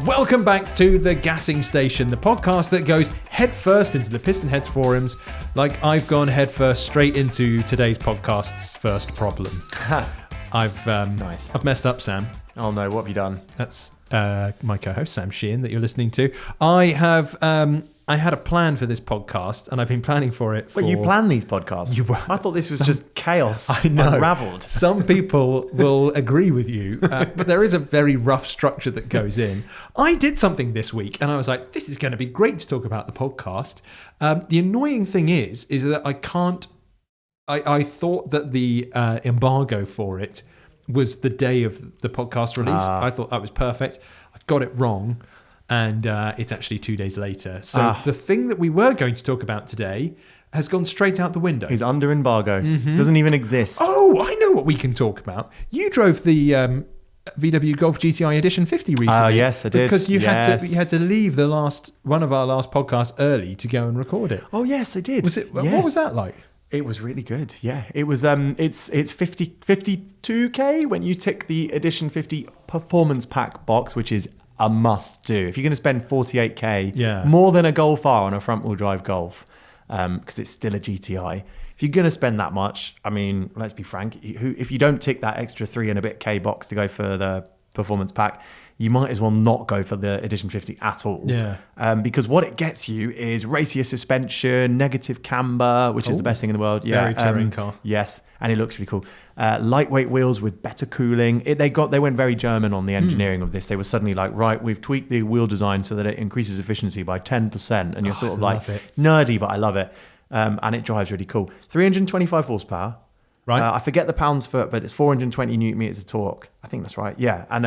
Welcome back to The Gassing Station, the podcast that goes headfirst into the Piston Heads forums, like I've gone headfirst straight into today's podcast's first problem. I've messed up, Sam. Oh no, what have you done? That's my co-host, Sam Sheehan, that you're listening to. I had a plan for this podcast, and I've been planning for it for... Wait, you plan these podcasts? I thought this was just chaos. I know. Unraveled. Some people will agree with you, but there is a very rough structure that goes in. I did something this week, and I was like, this is going to be great to talk about the podcast. The annoying thing is that I can't... I thought that the embargo for it was the day of the podcast release. I thought that was perfect. I got it wrong. And it's actually 2 days later. So the thing that we were going to talk about today has gone straight out the window. He's under embargo. Doesn't even exist. Oh, I know what we can talk about. You drove the VW Golf GTI Edition 50 recently. Oh, yes, I did. Because you had to leave one of our last podcasts early to go and record it. Oh, yes, I did. Was it? Yes. What was that like? It was really good. Yeah, it was. It's 52K when you tick the Edition 50 Performance Pack box, which is a must do. If you're going to spend 48K, more than a Golf R on a front wheel drive Golf, because it's still a GTI. If you're going to spend that much, I mean, let's be frank, if you don't tick that extra 3 and a bit K box to go for the performance pack, you might as well not go for the Edition 50 at all. Yeah. Because what it gets you is racier suspension, negative camber, which is the best thing in the world. Very touring car. Yes, and it looks really cool. Lightweight wheels with better cooling. They went very German on the engineering of this. They were suddenly like, right, we've tweaked the wheel design so that it increases efficiency by 10%. And you're sort of like, nerdy, but I love it. And it drives really cool. 325 horsepower. Right. I forget the pounds foot, but it's 420 newton meters of torque. I think that's right. Yeah. And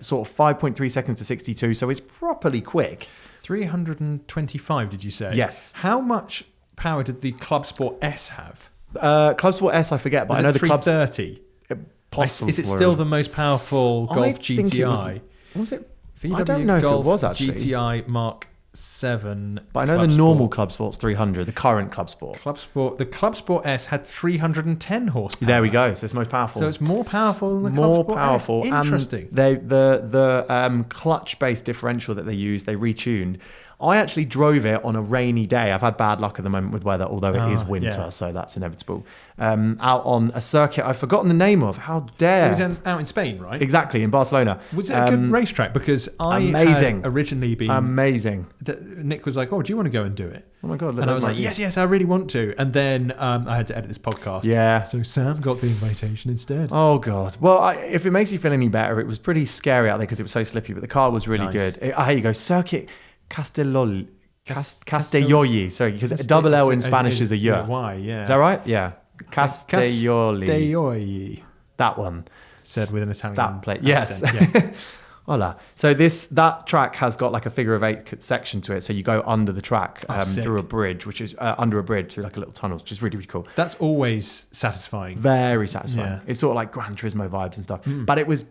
sort of 5.3 seconds to 62. So it's properly quick. 325, did you say? Yes. How much power did the Clubsport S have? Clubsport S, I forget, but I know the 330. Possibly. Is it still the most powerful Golf GTI? Was it? VW I don't know Golf if it was actually. GTI Mark 7. But I know the normal Clubsport's 300, the current Clubsport. The Clubsport S had 310 horsepower. There we go. So it's most powerful. So it's more powerful than the more Clubsport powerful. S. Interesting. And the clutch-based differential that they used, they retuned. I actually drove it on a rainy day. I've had bad luck at the moment with weather, although it is winter, so that's inevitable. Out on a circuit I've forgotten the name of. How dare! It was out in Spain, right? Exactly, in Barcelona. Was it a good racetrack? Because I had originally been... Amazing. Nick was like, oh, do you want to go and do it? Oh my God. And I was like, yes, I really want to. And then I had to edit this podcast. Yeah. So Sam got the invitation instead. Oh, God. Well, if it makes you feel any better, it was pretty scary out there because it was so slippy, but the car was really good. Here you go. Circuit Castelloli. Sorry, because double L in Spanish is a y. Why? Yeah. Is that right? Yeah. Castelloli. That one. Said with an Italian that plate. Yes. Yeah. Voila. So that track has got like a figure of 8 section to it. So you go under the track through a bridge, which is under a bridge through like a little tunnel, which is really, really cool. That's always satisfying. Very satisfying. Yeah. It's sort of like Gran Turismo vibes and stuff. But it was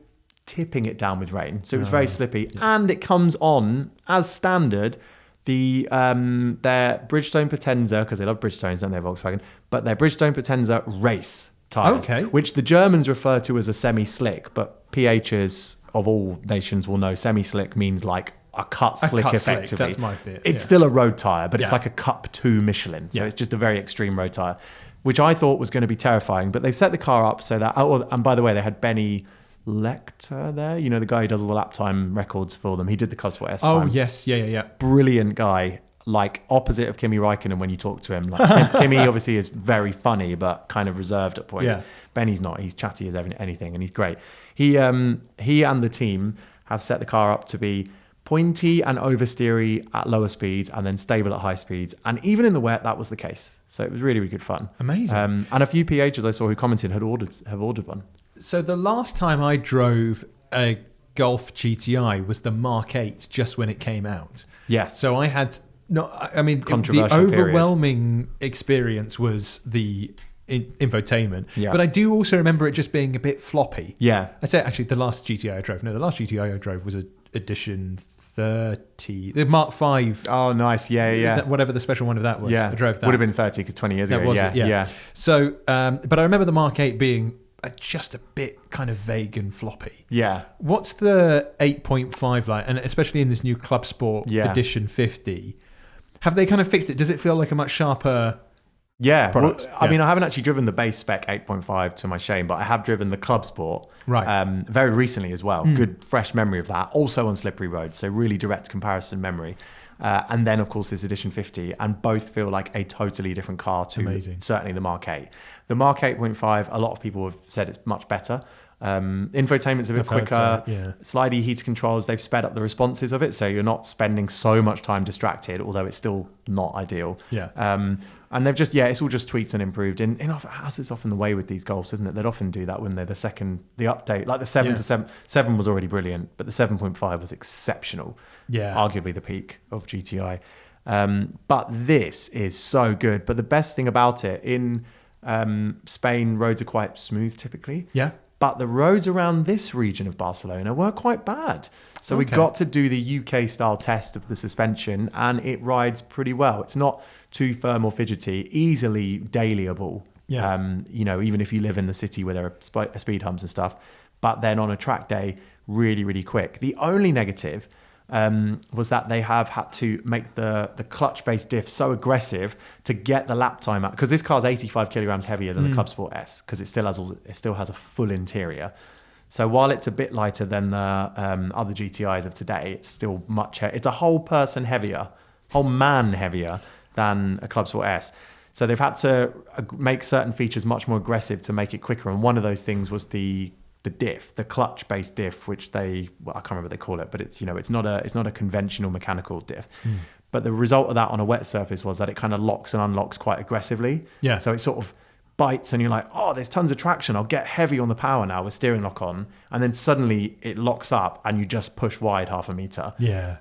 tipping it down with rain. So it was very slippy. Yeah. And it comes on, as standard, their Bridgestone Potenza, because they love Bridgestones, don't they, Volkswagen? But their Bridgestone Potenza race tyres, which the Germans refer to as a semi-slick, but PHs of all nations will know semi-slick means like a cut slick effectively. That's my fear. It's still a road tyre, but it's like a Cup 2 Michelin. So it's just a very extreme road tyre, which I thought was going to be terrifying. But they've set the car up so that... Oh, and by the way, they had Benny Lecter there, the guy who does all the lap time records for them. He did the Clubsport S time. Oh, yes. Yeah. Brilliant guy. Like opposite of Kimi Räikkönen when you talk to him. Like Kimi obviously is very funny, but kind of reserved at points. Yeah. Benny's not. He's chatty as anything, and he's great. He and the team have set the car up to be pointy and oversteery at lower speeds and then stable at high speeds. And even in the wet, that was the case. So it was really, really good fun. Amazing. And a few PHs I saw who commented have ordered one. So the last time I drove a Golf GTI was the Mark 8, just when it came out. Yes. So I had... No, I mean, the overwhelming experience was the infotainment. Yeah. But I do also remember it just being a bit floppy. Yeah. I say, actually, the last GTI I drove. No, the last GTI I drove was Edition 30. The Mark 5. Oh, nice. Yeah. Whatever the special one of that was. Yeah. I drove that. Would have been 30 because 20 years ago. Yeah. So, but I remember the Mark 8 being but just a bit kind of vague and floppy. Yeah. What's the 8.5 like? And especially in this new Clubsport Edition 50, have they kind of fixed it? Does it feel like a much sharper product? Well, I mean, I haven't actually driven the base spec 8.5 to my shame, but I have driven the Clubsport very recently as well. Good fresh memory of that. Also on slippery roads, so really direct comparison memory. And then, of course, this Edition 50, and both feel like a totally different car to certainly the Mark 8. The Mark 8.5, a lot of people have said it's much better. Infotainment's a bit quicker, slidey heater controls, they've sped up the responses of it, so you're not spending so much time distracted, although it's still not ideal. And they've just, it's all just tweaked and improved. And as is often the way with these Golfs, isn't it? They'd often do that when they're the update, like the 7 to 7 was already brilliant, but the 7.5 was exceptional. Arguably the peak of GTI. But this is so good. But the best thing about it, in Spain, roads are quite smooth typically. But the roads around this region of Barcelona were quite bad. So we got to do the UK style test of the suspension, and it rides pretty well. It's not too firm or fidgety, easily dailyable. Even if you live in the city where there are speed humps and stuff. But then on a track day, really, really quick. The only negative was that they have had to make the clutch-based diff so aggressive to get the lap time out, because this car's 85 kilograms heavier than the Clubsport S, because it still has a full interior. So while it's a bit lighter than the other GTIs of today, it's still it's a whole man heavier than a Clubsport S. So they've had to make certain features much more aggressive to make it quicker, and one of those things was the diff, the clutch-based diff, which I can't remember what they call it, but it's it's not a conventional mechanical diff. But the result of that on a wet surface was that it kind of locks and unlocks quite aggressively. So it sort of bites, and you're like, oh, there's tons of traction. I'll get heavy on the power now with steering lock on, and then suddenly it locks up, and you just push wide half a meter.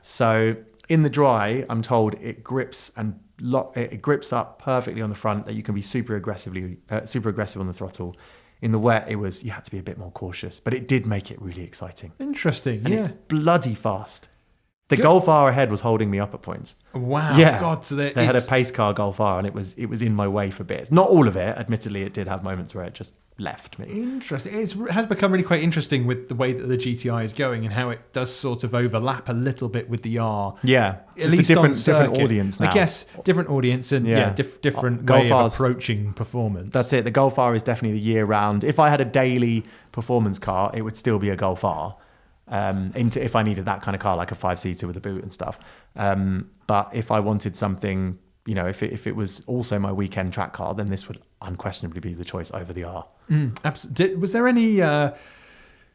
So in the dry, I'm told it grips up perfectly on the front, that you can be super aggressive on the throttle. In the wet, you had to be a bit more cautious, but it did make it really exciting. Interesting. And it's bloody fast. The Golf R ahead was holding me up at points. Wow. God, so they had a pace car Golf R, and it was in my way for bits. Not all of it. Admittedly, it did have moments where it just left me. Interesting. It has become really quite interesting with the way that the GTI is going, and how it does sort of overlap a little bit with the R. At least a different audience now. I guess different audience and different way of approaching performance. That's it. The Golf R is definitely the year-round. If I had a daily performance car, it would still be a Golf R. If I needed that kind of car, like a 5-seater with a boot and stuff. But if I wanted something, if it was also my weekend track car, then this would unquestionably be the choice over the R. Absolutely. Was there any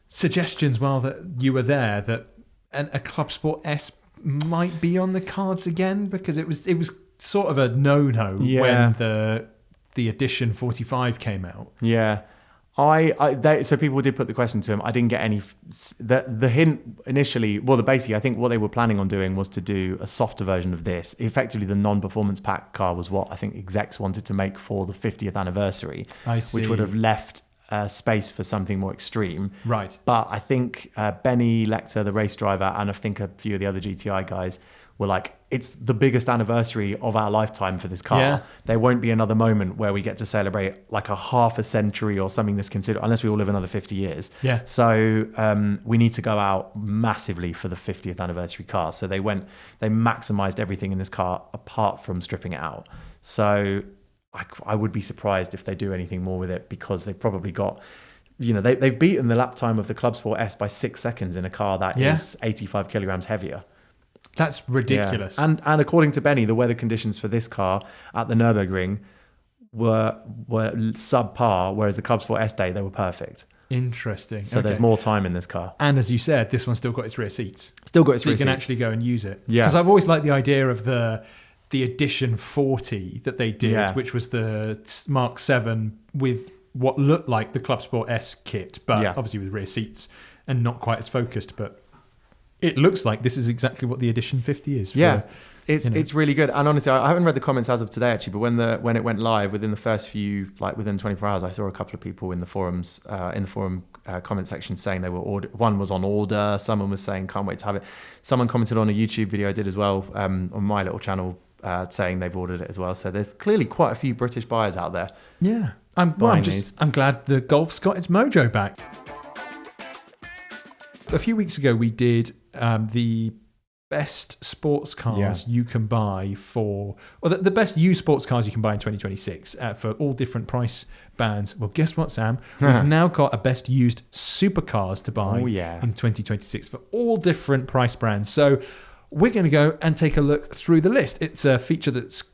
suggestions while that you were there that a Clubsport S might be on the cards again? Because it was sort of a no-no when the Edition 45 came out. So people did put the question to him. I didn't get any. The hint initially, basically, I think what they were planning on doing was to do a softer version of this. Effectively, the non-performance pack car was what I think execs wanted to make for the 50th anniversary, which would have left space for something more extreme. Right. But I think Benny Lecter, the race driver, and I think a few of the other GTI guys were like, it's the biggest anniversary of our lifetime for this car. There won't be another moment where we get to celebrate like a half a century or something that's considered, unless we all live another 50 years. So we need to go out massively for the 50th anniversary car. So they maximized everything in this car apart from stripping it out. So I would be surprised if they do anything more with it, because they've probably got, they've beaten the lap time of the Clubsport S by 6 seconds in a car that is 85 kilograms heavier. That's ridiculous. And according to Benny, the weather conditions for this car at the Nurburgring were subpar, whereas the Clubsport S day, they were perfect. Interesting. So there's more time in this car. And as you said, this one's still got its rear seats. So you can actually go and use it. Because I've always liked the idea of the Edition 40 that they did, which was the Mark 7 with what looked like the Clubsport S kit, but obviously with rear seats and not quite as focused, but it looks like this is exactly what the Edition 50 is. It's really good. And honestly, I haven't read the comments as of today, actually, but when it went live, within the first few, within 24 hours, I saw a couple of people in the forums, comment section saying they were one was on order, someone was saying can't wait to have it. Someone commented on a YouTube video I did as well, on my little channel, saying they've ordered it as well. So there's clearly quite a few British buyers out there. I'm glad the Golf's got its mojo back. A few weeks ago, we did the best sports cars you can buy the best used sports cars you can buy in 2026 for all different price bands. Well, guess what, Sam? We've now got a best used supercars to buy in 2026 for all different price brands. So we're going to go and take a look through the list. It's a feature that's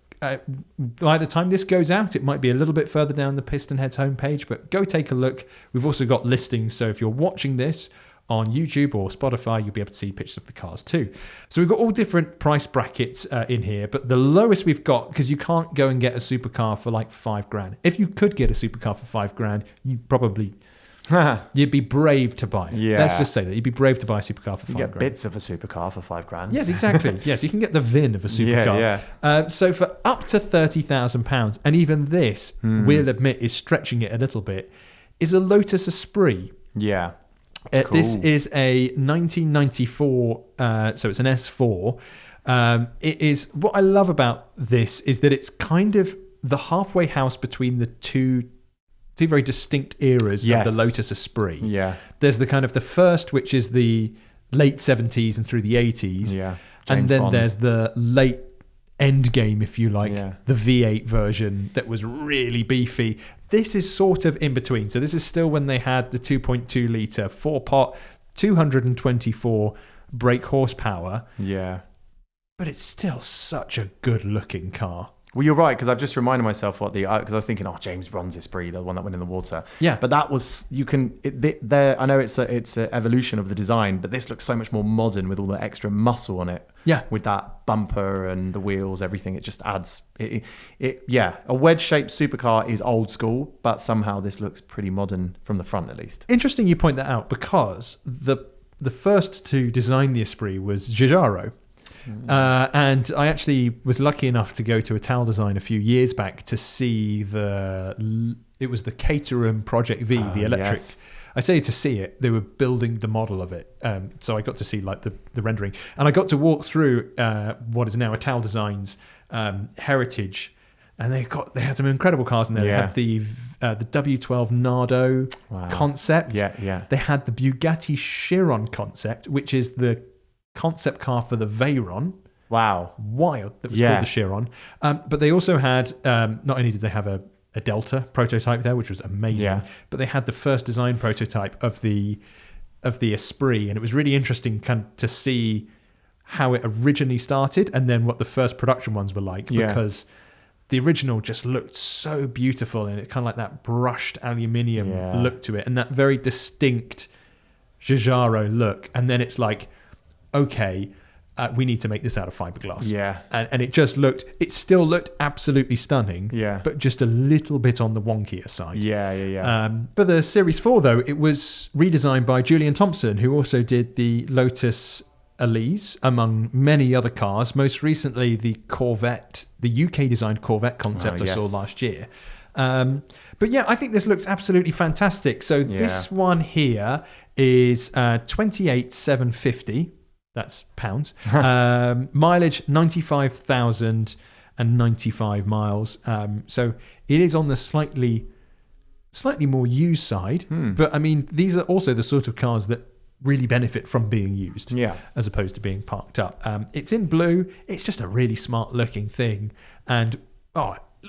by the time this goes out, it might be a little bit further down the PistonHeads homepage, but go take a look. We've also got listings, so if you're watching this on YouTube or Spotify, you'll be able to see pictures of the cars too. So we've got all different price brackets in here, but the lowest we've got, because you can't go and get a supercar for like $5,000. If you could get a supercar for $5,000, you'd be brave to buy it. Yeah. Let's just say that. You'd be brave to buy a supercar for $5,000. You get bits of a supercar for $5,000. Yes, exactly. Yes, you can get the VIN of a supercar. So for up to £30,000, and even this, we'll admit, is stretching it a little bit, is a Lotus Esprit. Yeah. Cool. This is a 1994, so it's an S4. It is, what I love about this is that it's kind of the halfway house between the two very distinct eras of the Lotus Esprit. Yeah. There's the kind of the first, which is the late 70s and through the 80s. Yeah. And then there's the late end game, if you like, the V8 version that was really beefy. This is sort of in between. So this is still when they had the 2.2 litre 4-pot, 224 brake horsepower. Yeah. But it's still such a good looking car. Well, you're right, because I've just reminded myself because I was thinking, James Brown's Esprit, the one that went in the water. Yeah. But that was, I know it's an evolution of the design, but this looks so much more modern with all the extra muscle on it. Yeah. With that bumper and the wheels, everything, it just adds, a wedge-shaped supercar is old school, but somehow this looks pretty modern from the front at least. Interesting you point that out, because the first to design the Esprit was Giugiaro. And I actually was lucky enough to go to Ital Design a few years back to see it was the Caterham Project V, the electric. Yes. I say to see it, they were building the model of it. So I got to see like the rendering, and I got to walk through what is now Ital Design's heritage. And they had some incredible cars in there. Yeah. They had the W12 Nardo concept. Yeah. They had the Bugatti Chiron concept, which is the concept car for the Veyron. Wow. Wild. That was called the Chiron. But they also had, not only did they have a Delta prototype there, which was amazing, but they had the first design prototype of the Esprit. And it was really interesting to see how it originally started and then what the first production ones were like, because the original just looked so beautiful, and it kind of like that brushed aluminium look to it and that very distinct Giugiaro look. And then it's like, okay, we need to make this out of fiberglass. Yeah. And it still looked absolutely stunning, but just a little bit on the wonkier side. Yeah. But the Series 4, though, it was redesigned by Julian Thompson, who also did the Lotus Elise, among many other cars. Most recently, the Corvette, the UK-designed Corvette concept I saw last year. But yeah, I think this looks absolutely fantastic. So this one here is 28,750. That's pounds. Mileage 95,095 miles. So it is on the slightly more used side. But I mean, these are also the sort of cars that really benefit from being used, as opposed to being parked up. It's in blue. It's just a really smart looking thing. And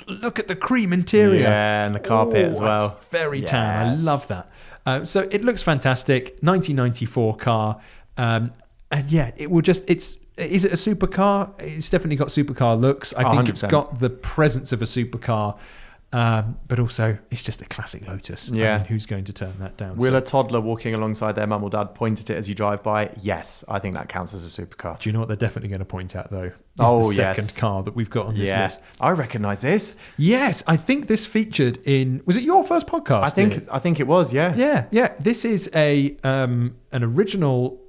look at the cream interior. Yeah, and the carpet as well. It's very tan. I love that. So it looks fantastic. 1994 car. And yeah, it will just, is it a supercar? It's definitely got supercar looks. I think 100%. It's got the presence of a supercar, but also it's just a classic Lotus. Yeah. I mean, who's going to turn that down? Will a toddler walking alongside their mum or dad point at it as you drive by? Yes, I think that counts as a supercar. Do you know what they're definitely going to point at, though? The second car that we've got on this list. I recognise this. Yes, I think this featured in, was it your first podcast? I think it was, yeah. Yeah. This is an original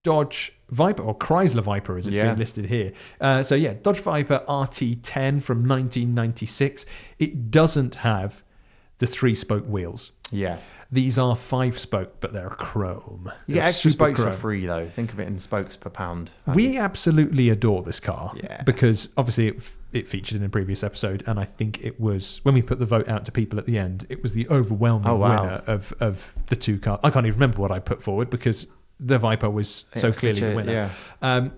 Dodge Viper, or Chrysler Viper as it's being listed here. Dodge Viper RT10 from 1996. It doesn't have the 3-spoke wheels. Yes. These are 5-spoke, but they're chrome. You get extra spokes for free, though. Think of it in spokes per pound. We absolutely adore this car because obviously it featured in a previous episode, and I think it was when we put the vote out to people at the end, it was the overwhelming winner of the two cars. I can't even remember what I put forward because the Viper was so clearly the winner.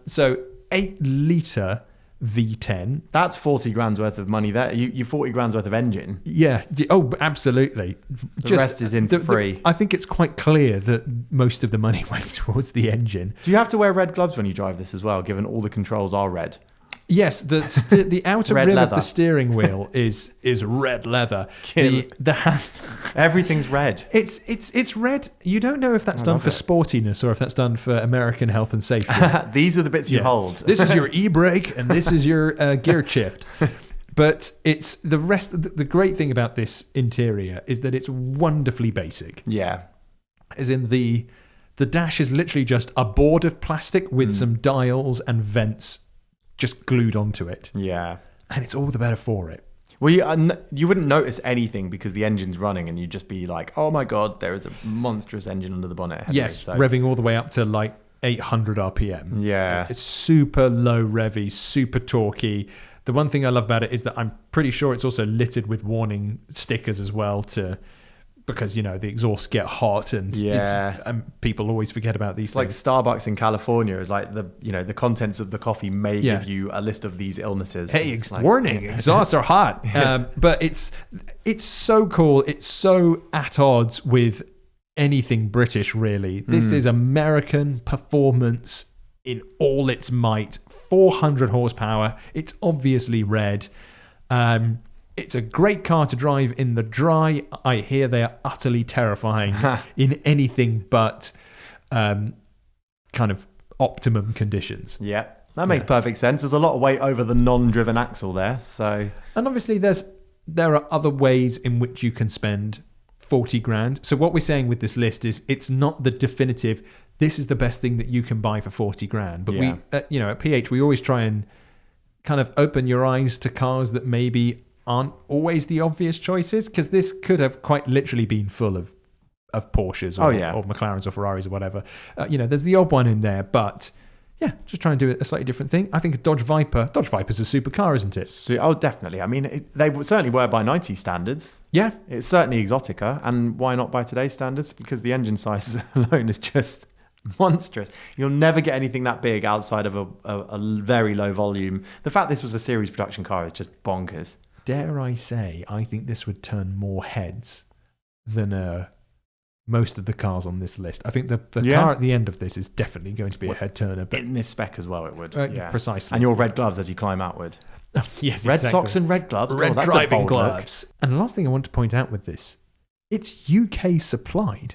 So 8-litre V10. That's 40 grand's worth of money there. You 40 grand's worth of engine. Yeah. Oh, absolutely. The rest is in free. I think it's quite clear that most of the money went towards the engine. Do you have to wear red gloves when you drive this as well, given all the controls are red? Yes, the outer rim of the steering wheel is red leather. Everything's red. It's red. You don't know if that's done for sportiness or if that's done for American health and safety. These are the bits you hold. This is your e-brake and this is your gear shift. But it's the rest. The great thing about this interior is that it's wonderfully basic. Yeah, as in the dash is literally just a board of plastic with some dials and vents just glued onto it. Yeah. And it's all the better for it. Well, you wouldn't notice anything because the engine's running and you'd just be like, oh my God, there is a monstrous engine under the bonnet. Yes, revving all the way up to like 800 RPM. Yeah. It's super low revvy, super torquey. The one thing I love about it is that I'm pretty sure it's also littered with warning stickers as well because, the exhausts get hot and people always forget about these things. Like Starbucks in California is like the contents of the coffee may give you a list of these illnesses. Hey, warning, exhausts are hot. But it's so cool. It's so at odds with anything British, really. This is American performance in all its might. 400 horsepower. It's obviously red. It's a great car to drive in the dry. I hear they are utterly terrifying in anything but kind of optimum conditions. Yeah, that makes perfect sense. There's a lot of weight over the non-driven axle there. And obviously there are other ways in which you can spend 40 grand. So what we're saying with this list is it's not the definitive, this is the best thing that you can buy for 40 grand. But we, at PH, we always try and kind of open your eyes to cars that maybe aren't always the obvious choices, because this could have quite literally been full of Porsches or McLarens or Ferraris or whatever. There's the odd one in there, but just try and do a slightly different thing. I think a Dodge Viper's a supercar, isn't it? Oh, definitely. I mean, they certainly were by 90 standards. Yeah. It's certainly exotica, and why not by today's standards? Because the engine size alone is just monstrous. You'll never get anything that big outside of a very low volume. The fact this was a series production car is just bonkers. Dare I say, I think this would turn more heads than most of the cars on this list. I think the car at the end of this is definitely going to be a head turner. But in this spec as well, it would. Precisely. And your red gloves as you climb outward. Yes, red exactly. socks and red gloves. Red driving gloves. Look. And the last thing I want to point out with this, it's UK supplied.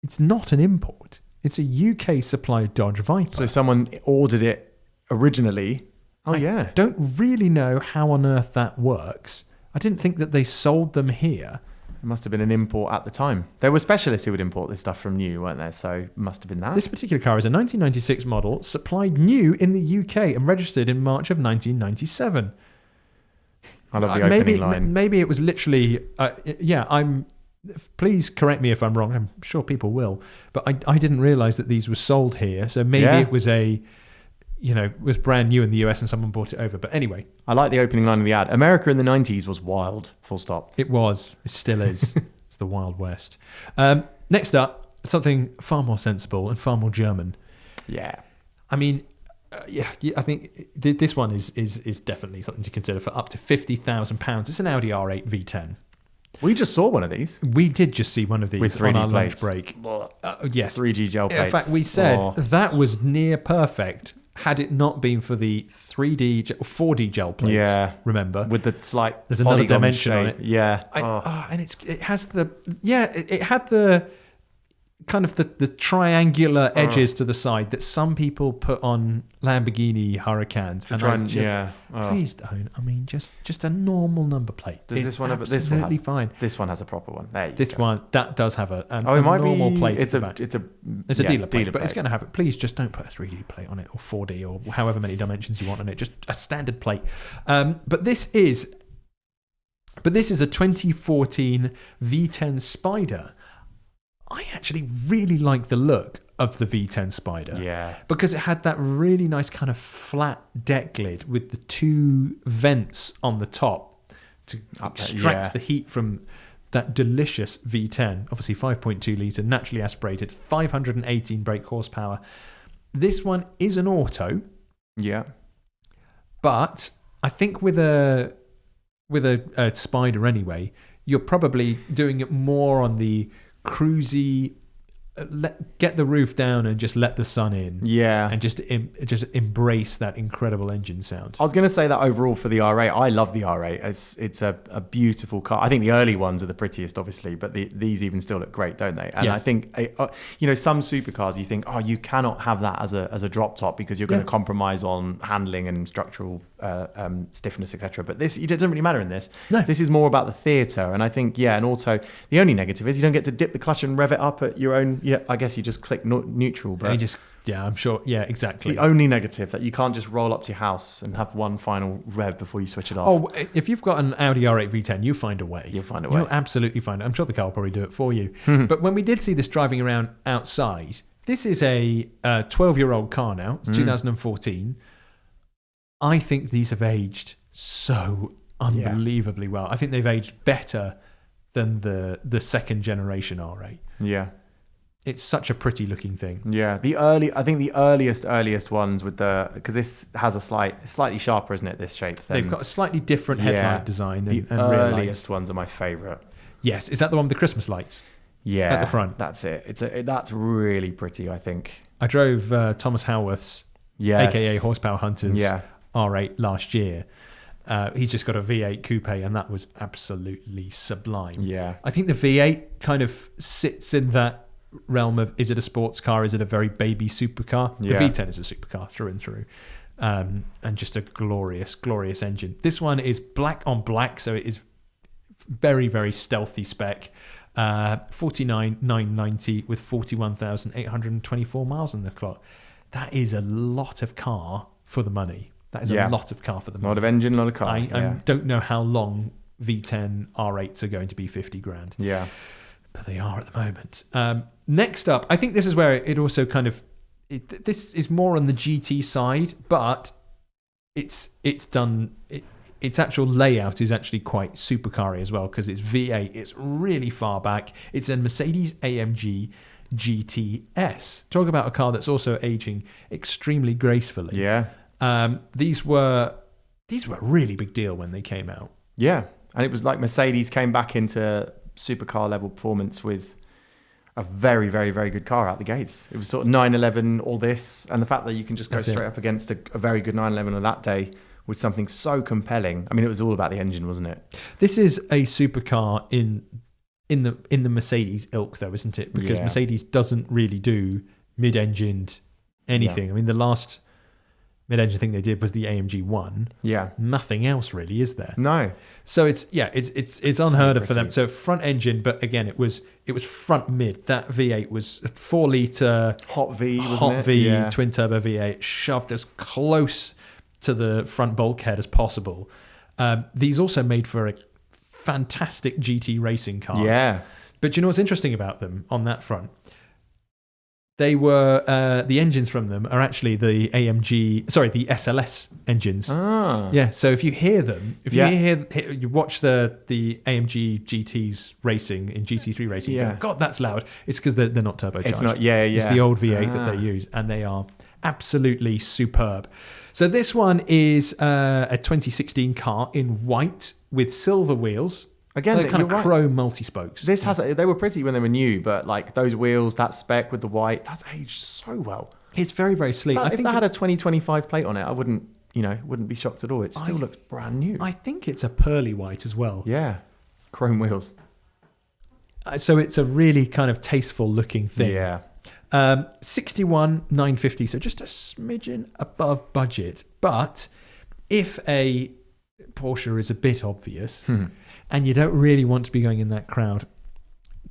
It's not an import. It's a UK supplied Dodge Viper. So someone ordered it originally. I don't really know how on earth that works. I didn't think that they sold them here. It must have been an import at the time. There were specialists who would import this stuff from new, weren't there? So it must have been that. This particular car is a 1996 model, supplied new in the UK and registered in March of 1997. I love the opening line. Maybe it was literally... Please correct me if I'm wrong. I'm sure people will. But I didn't realise that these were sold here. So maybe it was was brand new in the US and someone bought it over. But anyway. I like the opening line of the ad. America in the 90s was wild, full stop. It was. It still is. It's the Wild West. Next up, something far more sensible and far more German. Yeah. I mean, I think this one is definitely something to consider for up to £50,000. It's an Audi R8 V10. We just saw one of these. We did just see one of these with 3D on our plates. Lunch break. Yes. 3G gel plates. In fact, we said that was near perfect had it not been for the 4D gel plates. Yeah. Remember? With the slight There's another dimension shape. on it. Yeah. And it has it had the kind of the triangular edges to the side that some people put on Lamborghini Hurricanes. Please don't. I mean, just a normal number plate. Does this one have absolutely fine? This one has a proper one. There you this go. one that does have a might normal be, plate. It's a dealer plate, but it's going to have it. Please just don't put a 3D plate on it or 4D or however many dimensions you want on it. Just a standard plate. But this is a 2014 V10 Spyder. I actually really like the look of the V10 Spyder. Yeah. Because it had that really nice kind of flat deck lid with the 2 vents on the top to extract the heat from that delicious V10. Obviously 5.2 litre, naturally aspirated, 518 brake horsepower. This one is an auto. Yeah. But I think with a Spyder anyway, you're probably doing it more on the cruisy, get the roof down and just let the sun in. Yeah. And just embrace that incredible engine sound. I was going to say that overall for the R8, I love the R8. It's a beautiful car. I think the early ones are the prettiest, obviously, but these even still look great, don't they? And I think, some supercars, you think, you cannot have that as a drop top because you're going to compromise on handling and structural stiffness, etc. But it doesn't really matter in this. No. This is more about the theatre. And I think, an auto, the only negative is you don't get to dip the clutch and rev it up at your own. Yeah, I guess you just click neutral, but I'm sure. Yeah, exactly. The only negative that you can't just roll up to your house and have one final rev before you switch it off. Oh, if you've got an Audi R8 V10, you find a way. You'll find a way. You'll absolutely find it. I'm sure the car will probably do it for you. But when we did see this driving around outside, this is a 12-year-old car now. It's 2014. I think these have aged so unbelievably well. I think they've aged better than the second generation R8. Yeah. It's such a pretty looking thing. Yeah. I think the earliest ones with because this has slightly sharper, isn't it, this shape? They've got a slightly different headlight design. The earliest ones are my favourite. Yes. Is that the one with the Christmas lights? Yeah. At the front. That's it. That's really pretty, I think. I drove Thomas Howarth's, aka Horsepower Hunters, R8 last year. He's just got a V8 coupe, and that was absolutely sublime. Yeah. I think the V8 kind of sits in that realm of, is it a sports car? Is it a very baby supercar? The V10 is a supercar through and through. And just a glorious, glorious engine. This one is black on black, so it is very, very stealthy spec. 49,990 with 41,824 miles on the clock. That is a lot of car for the money. That is a lot of car for the money. A lot of engine, a lot of car. I don't know how long V10 R8s are going to be 50 grand. Yeah. But they are at the moment. Next up, I think this is where it also kind of... this is more on the GT side, but its actual layout is actually quite supercar-y as well, because it's V8. It's really far back. It's a Mercedes AMG GTS. Talk about a car that's also aging extremely gracefully. Yeah. These were a really big deal when they came out. Yeah. And it was like Mercedes came back into supercar level performance with a very, very, very good car out the gates. It was sort of 911, all this, and the fact that you can just go straight up against a very good 911 on that day with something so compelling. I mean, it was all about the engine, wasn't it? This is a supercar in the Mercedes ilk, though, isn't it? Because Mercedes doesn't really do mid-engined anything. Yeah. I mean, the last mid-engine thing they did was the AMG 1. Yeah. Nothing else really, is there? No. So it's unheard of for them. So front engine, but again, it was front mid. That V8 was a 4 litre hot V, twin turbo V8, shoved as close to the front bulkhead as possible. These also made for a fantastic GT racing cars. Yeah. But you know what's interesting about them on that front? They were the engines from them are actually the SLS engines. Ah. Yeah. So if you hear them, you watch the AMG GTs racing in GT3 racing. You go, God, that's loud. It's because they're not turbocharged. It's not. Yeah. It's the old V8 that they use, and they are absolutely superb. So this one is a 2016 car in white with silver wheels. Again, they're kind of chrome multi-spokes. They were pretty when they were new, but like those wheels, that spec with the white, that's aged so well. It's very, very sleek. If that had a 2025 plate on it, I wouldn't be shocked at all. It still looks brand new. I think it's a pearly white as well. Yeah, chrome wheels. So it's a really kind of tasteful looking thing. Yeah. 61,950, so just a smidgen above budget. But if a Porsche is a bit obvious and you don't really want to be going in that crowd,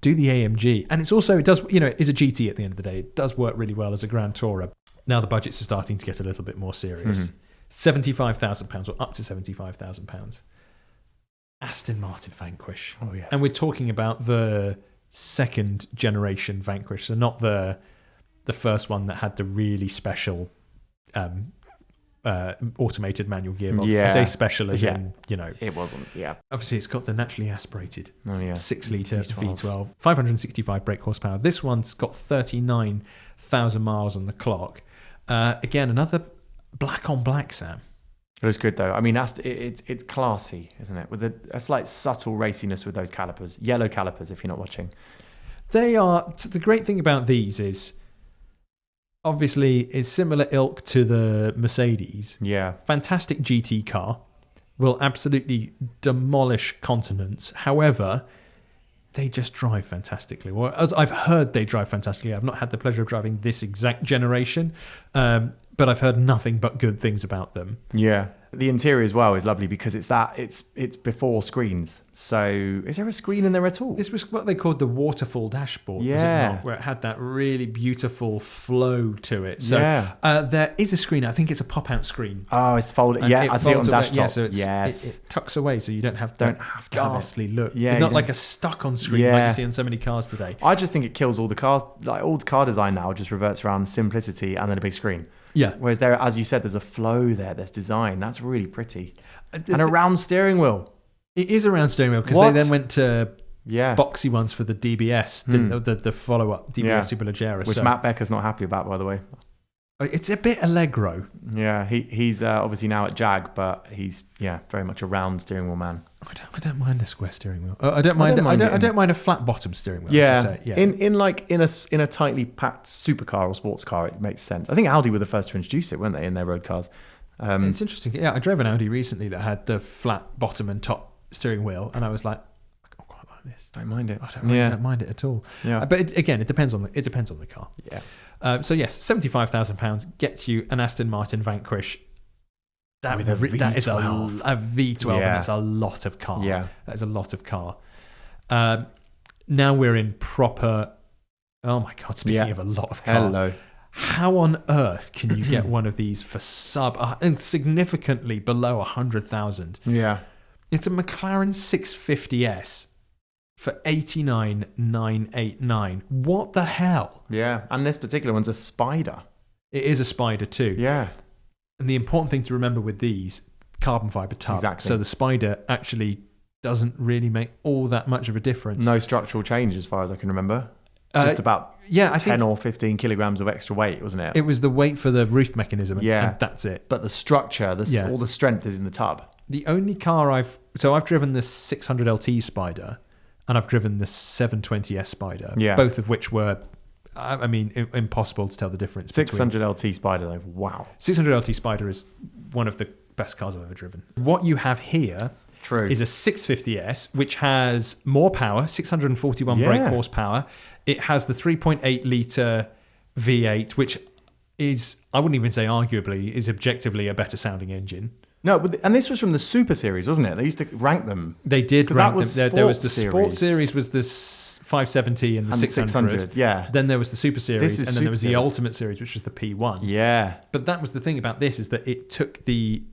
do the AMG. And it is a GT at the end of the day. It does work really well as a Grand Tourer. Now the budgets are starting to get a little bit more serious. £75,000 or up to £75,000. Aston Martin Vanquish. Oh yes. And we're talking about the second generation Vanquish, so not the the first one that had the really special automated manual gearbox. Yeah. I say special as in, you know. It wasn't, Obviously, it's got the naturally aspirated 6-litre V12. V12, 565 brake horsepower. This one's got 39,000 miles on the clock. Again, another black on black, Sam. It was good though. I mean, it's classy, isn't it? With a slight subtle raciness with those calipers, yellow calipers. If you're not watching, they are. The great thing about these is, obviously, it's similar ilk to the Mercedes. Yeah, fantastic GT car, will absolutely demolish continents. However, they just drive fantastically. Well, as I've heard, they drive fantastically. I've not had the pleasure of driving this exact generation, but I've heard nothing but good things about them. Yeah. The interior as well is lovely because it's before screens. So is there a screen in there at all? This was what they called the waterfall dashboard, was it not? Where it had that really beautiful flow to it. So there is a screen. I think it's a pop-out screen. Oh, it's folded. And I see it on dash top. Yeah, so it tucks away, so you don't have to ghastly look. Yeah, it's not like a stuck-on screen like you see on so many cars today. I just think it kills all the cars. Like all car design now just reverts around simplicity and then a big screen. Yeah. Whereas there, as you said, there's a flow there. There's design. That's really pretty. And a round steering wheel. It is a round steering wheel because they then went to Yeah. boxy ones for the DBS, didn't the follow-up DBS Superleggera. Which Matt Becker's not happy about, by the way. It's a bit Allegro. Yeah, he's obviously now at Jag, but he's very much a round steering wheel man. I don't mind a square steering wheel. I don't mind a flat bottom steering wheel. Yeah, in a tightly packed supercar or sports car, it makes sense. I think Audi were the first to introduce it, weren't they, in their road cars? It's interesting. Yeah, I drove an Audi recently that had the flat bottom and top steering wheel, and I was like, I quite like this. Don't mind it. I don't mind it at all. Yeah. But it depends on the car. Yeah. So yes, £75,000 gets you an Aston Martin Vanquish. That is a V12, and it's a lot of car. Yeah, that is a lot of car. Now we're in proper. Oh my God! Speaking of a lot of car, hello. How on earth can you get one of these for and significantly below 100,000? Yeah, it's a McLaren 650S. For 89,989. What the hell? Yeah, and this particular one's a Spyder. It is a Spyder too. Yeah. And the important thing to remember with these, carbon fibre tub. Exactly. So the Spyder actually doesn't really make all that much of a difference. No structural change as far as I can remember. Just about 10 or 15 kilograms of extra weight, wasn't it? It was the weight for the roof mechanism, and that's it. But the structure, all the strength is in the tub. The only car I've driven the 600 LT Spyder, and I've driven the 720S Spyder, both of which were, I mean, impossible to tell the difference. 600 LT Spyder, though, wow. 600 LT Spyder is one of the best cars I've ever driven. What you have here is a 650S, which has more power, 641 brake horsepower. It has the 3.8 litre V8, which is, I wouldn't even say arguably, is objectively a better sounding engine. No, and this was from the Super Series, wasn't it? They used to rank them. They did rank them. There was the Series. Sports Series, was the 570 and the 600. Yeah. Then there was the Super Series, and then there was the Series. Ultimate Series, which was the P1. Yeah. But that was the thing about this, is that it took the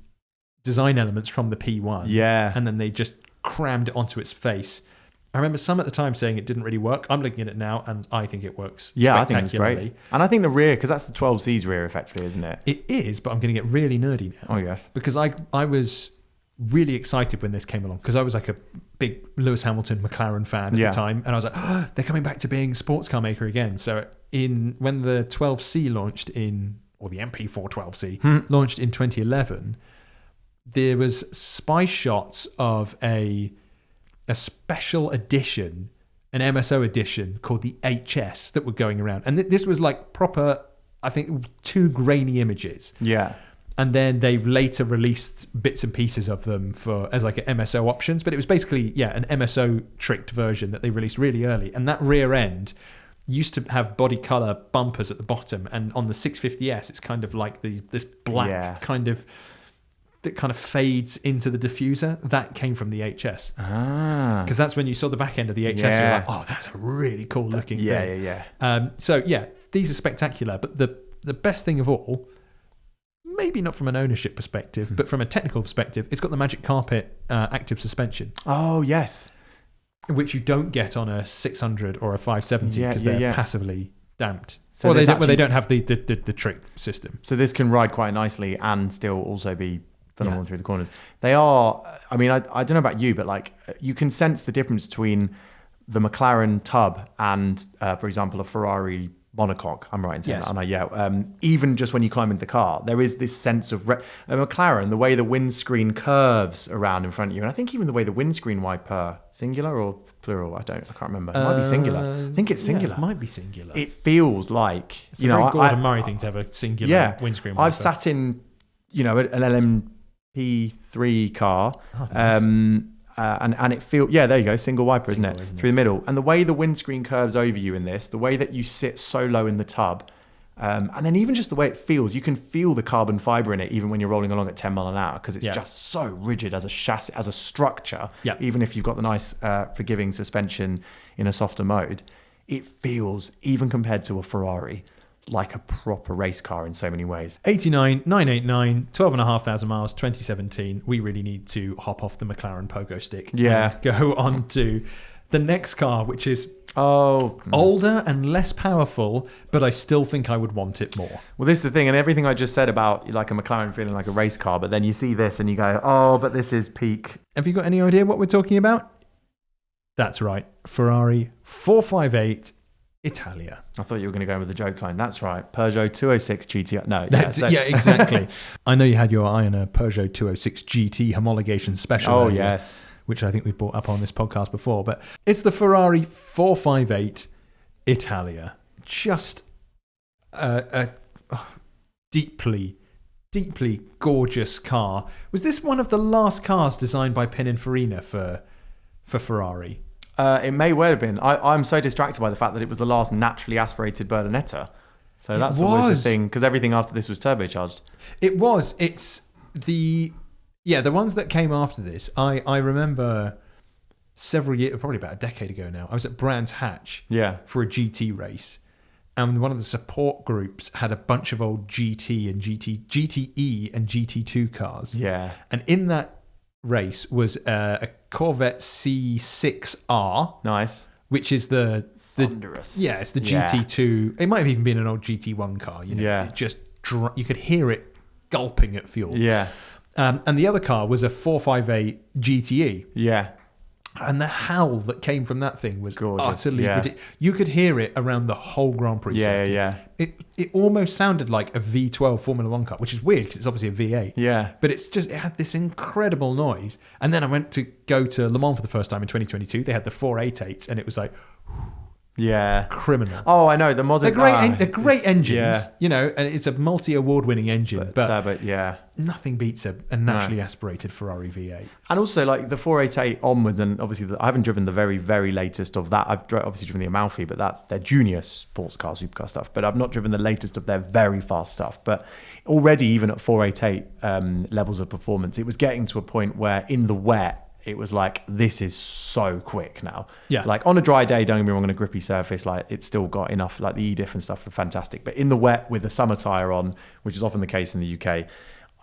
design elements from the P1, and then they just crammed it onto its face. I remember some at the time saying it didn't really work. I'm looking at it now, and I think it works. Yeah, I think it's great. And I think the rear, because that's the 12C's rear, effectively, isn't it? It is, but I'm going to get really nerdy now. Oh yeah, because I was really excited when this came along, because I was like a big Lewis Hamilton McLaren fan at the time, and I was like, oh, they're coming back to being a sports car maker again. So when the 12C launched or the MP4 12C launched in 2011, there was spy shots of a special edition, an MSO edition called the HS that were going around. And this was like proper, I think, 2 grainy images. Yeah. And then they've later released bits and pieces of them as like MSO options. But it was basically, an MSO tricked version that they released really early. And that rear end used to have body colour bumpers at the bottom. And on the 650S, it's kind of like this black kind of... that kind of fades into the diffuser. That came from the HS. Because that's when you saw the back end of the HS, you're like, oh, that's a really cool looking thing. Yeah. These are spectacular. But the best thing of all, maybe not from an ownership perspective, but from a technical perspective, it's got the Magic Carpet active suspension. Oh, yes. Which you don't get on a 600 or a 570, because they're passively damped. So or they don't have the trick system. So this can ride quite nicely and still also be phenomenal through the corners. They are, I mean, I don't know about you, but like you can sense the difference between the McLaren tub and, for example, a Ferrari monocoque. I'm right in saying that, aren't I? Even just when you climb into the car, there is this sense of a McLaren, the way the windscreen curves around in front of you, and I think even the way the windscreen wiper, singular or plural? I can't remember. It might be singular. I think it's singular. It might be singular. It feels like it's a very Gordon Murray thing to have a singular windscreen wiper. I've sat in, an LMP3 car. Oh, nice. And it feels, there you go, single wiper, isn't it? Through the middle. And the way the windscreen curves over you in this, the way that you sit so low in the tub, and then even just the way it feels, you can feel the carbon fiber in it even when you're rolling along at 10 mile an hour because it's just so rigid as a chassis, as a structure. Yep. Even if you've got the nice forgiving suspension in a softer mode, it feels, even compared to a Ferrari, like a proper race car in so many ways. 89,989, 12,500 miles, 2017. We really need to hop off the McLaren pogo stick and go on to the next car, which is older and less powerful, but I still think I would want it more. Well, this is the thing, and everything I just said about like a McLaren feeling like a race car, but then you see this and you go, oh, but this is peak. Have you got any idea what we're talking about? That's right. Ferrari 458 Italia. I thought you were going to go with the joke line. That's right. Peugeot 206 GTI. No. Exactly. I know you had your eye on a Peugeot 206 GT homologation special. Oh, yes. Which I think we brought up on this podcast before. But it's the Ferrari 458 Italia. Just a deeply, deeply gorgeous car. Was this one of the last cars designed by Pininfarina for Ferrari? It may well have been. I'm so distracted by the fact that it was the last naturally aspirated Berlinetta. So that's always the thing, because everything after this was turbocharged. It was. It's the ones that came after this. I remember several years, probably about a decade ago now, I was at Brands Hatch for a GT race. And one of the support groups had a bunch of old GTE and GT2 cars. Yeah. And in that race was a Corvette C6R. Nice. Which is the thunderous. Yeah, it's the GT2. It might have even been an old GT1 car. It just you could hear it gulping at fuel. Yeah. And the other car was a 458 GTE. Yeah. And the howl that came from that thing was utterly ridiculous. You could hear it around the whole Grand Prix circuit. Yeah. It almost sounded like a V12 Formula 1 car, which is weird because it's obviously a V8. Yeah. But it had this incredible noise. And then I went to go to Le Mans for the first time in 2022. They had the 488s and it was like... criminal. Oh, I know the modern. They're great engines, and it's a multi-award-winning engine. But nothing beats a naturally aspirated Ferrari V8. And also, like the 488 onwards, and obviously, I haven't driven the very, very latest of that. I've obviously driven the Amalfi, but that's their junior sports car, supercar stuff. But I've not driven the latest of their very fast stuff. But already, even at 488 levels of performance, it was getting to a point where in the wet, it was like, this is so quick now. Yeah. Like on a dry day, don't get me wrong, on a grippy surface, like it's still got enough, like the E-diff and stuff are fantastic. But in the wet with a summer tyre on, which is often the case in the UK,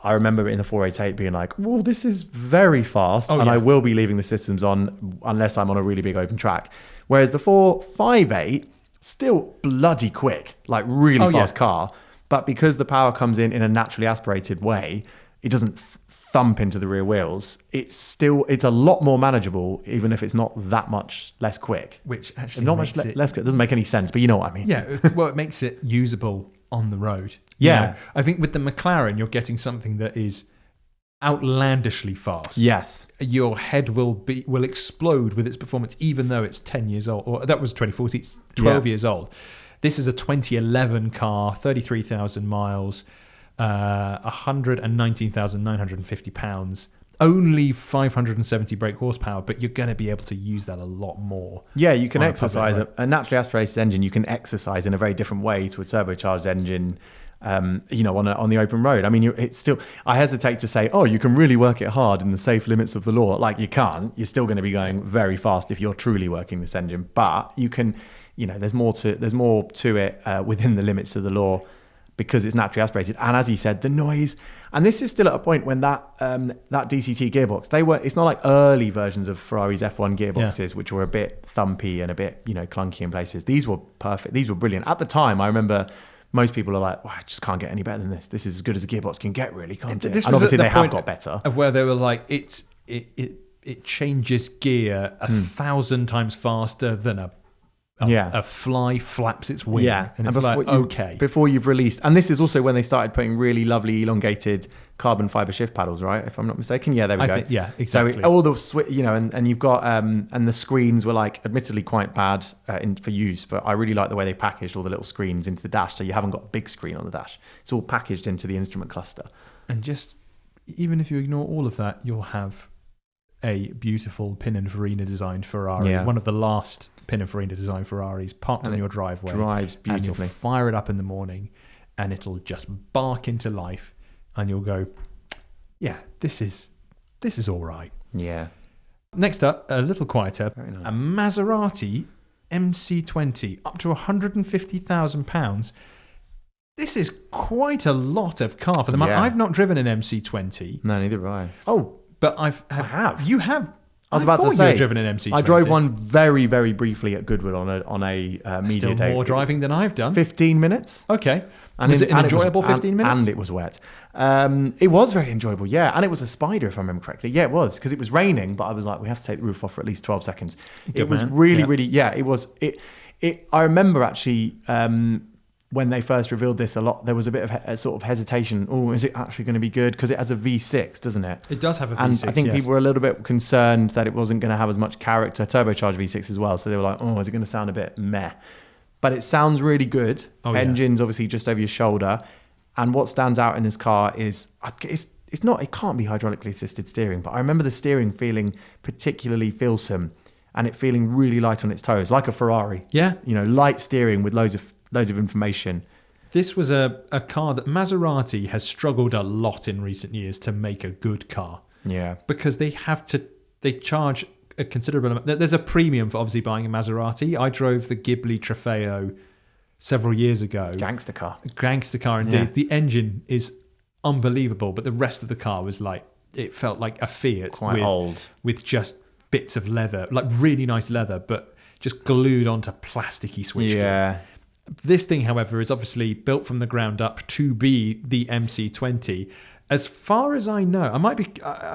I remember in the 488 being like, well, this is very fast. I will be leaving the systems on unless I'm on a really big open track. Whereas the 458, still bloody quick, like really fast car. But because the power comes in a naturally aspirated way, it doesn't thump into the rear wheels. It's a lot more manageable, even if it's not that much less quick. Which actually not much less quick. It doesn't make any sense, but you know what I mean. Yeah, well, it makes it usable on the road. Yeah, I think with the McLaren, you're getting something that is outlandishly fast. Yes, your head will explode with its performance, even though it's 10 years old. Or that was 2014. It's 12 years old. This is a 2011 car, 33,000 miles. 119,950 pounds, only 570 brake horsepower, but you're going to be able to use that a lot more. Yeah, you can exercise a naturally aspirated engine. You can exercise in a very different way to a turbocharged engine. On the open road. I mean, it's still. I hesitate to say, you can really work it hard in the safe limits of the law. Like you can't. You're still going to be going very fast if you're truly working this engine. But you can. There's more to it within the limits of the law. because it's naturally aspirated. And as you said, the noise. And this is still at a point when that DCT gearbox, it's not like early versions of Ferrari's F1 gearboxes, which were a bit thumpy and a bit, clunky in places. These were perfect. These were brilliant. At the time, I remember most people are like, I just can't get any better than this. This is as good as a gearbox can get, really, can't it? And obviously they have got better. Of where they were like, it changes gear 1,000 times faster than a fly flaps its wing. Yeah. And it's before you've released, and this is also when they started putting really lovely elongated carbon fiber shift paddles, right? If I'm not mistaken. Yeah, there we go. Yeah, exactly. So all the, and you've got, and the screens were like admittedly quite bad for use, but I really like the way they packaged all the little screens into the dash. So you haven't got a big screen on the dash. It's all packaged into the instrument cluster. And just, even if you ignore all of that, you'll have a beautiful Pininfarina designed Ferrari, one of the last Pininfarina designed Ferraris, parked on your driveway. Drives beautifully. And you'll fire it up in the morning and it'll just bark into life and you'll go, yeah, this is all right. Yeah. Next up, a little quieter, Very nice. A Maserati MC20, up to £150,000. This is quite a lot of car for the money. I've not driven an MC20. No, neither have I. Oh, but I have. You have. I was about to say, you've driven an MC20. I drove one very, very briefly at Goodwood on a media Still day. More driving than I've done. 15 minutes. Okay. And was it an enjoyable 15 minutes? And it was wet. It was very enjoyable, yeah. And it was a Spyder, if I remember correctly. Yeah, it was, because it was raining, but I was like, we have to take the roof off for at least 12 seconds. It was really, it was. I remember actually, when they first revealed this a lot, there was a bit of a sort of hesitation. Oh, is it actually going to be good? Because it has a V6, doesn't it? It does have a V6, and I think people were a little bit concerned that it wasn't going to have as much character, turbocharged V6 as well. So they were like, oh, is it going to sound a bit meh? But it sounds really good. Engine's obviously just over your shoulder. And what stands out in this car is, it can't be hydraulically assisted steering, but I remember the steering feeling particularly feelsome and it feeling really light on its toes, like a Ferrari. Yeah. Light steering with loads of information. This was a car that Maserati has struggled a lot in recent years to make a good car. Yeah. Because they charge a considerable amount. There's a premium for obviously buying a Maserati. I drove the Ghibli Trofeo several years ago. Gangster car indeed. Yeah. The engine is unbelievable, but the rest of the car was like, it felt like a Fiat. Quite old. With just bits of leather, like really nice leather, but just glued onto plasticky switchgear. Yeah. This thing, however, is obviously built from the ground up to be the MC20. As far as I know, I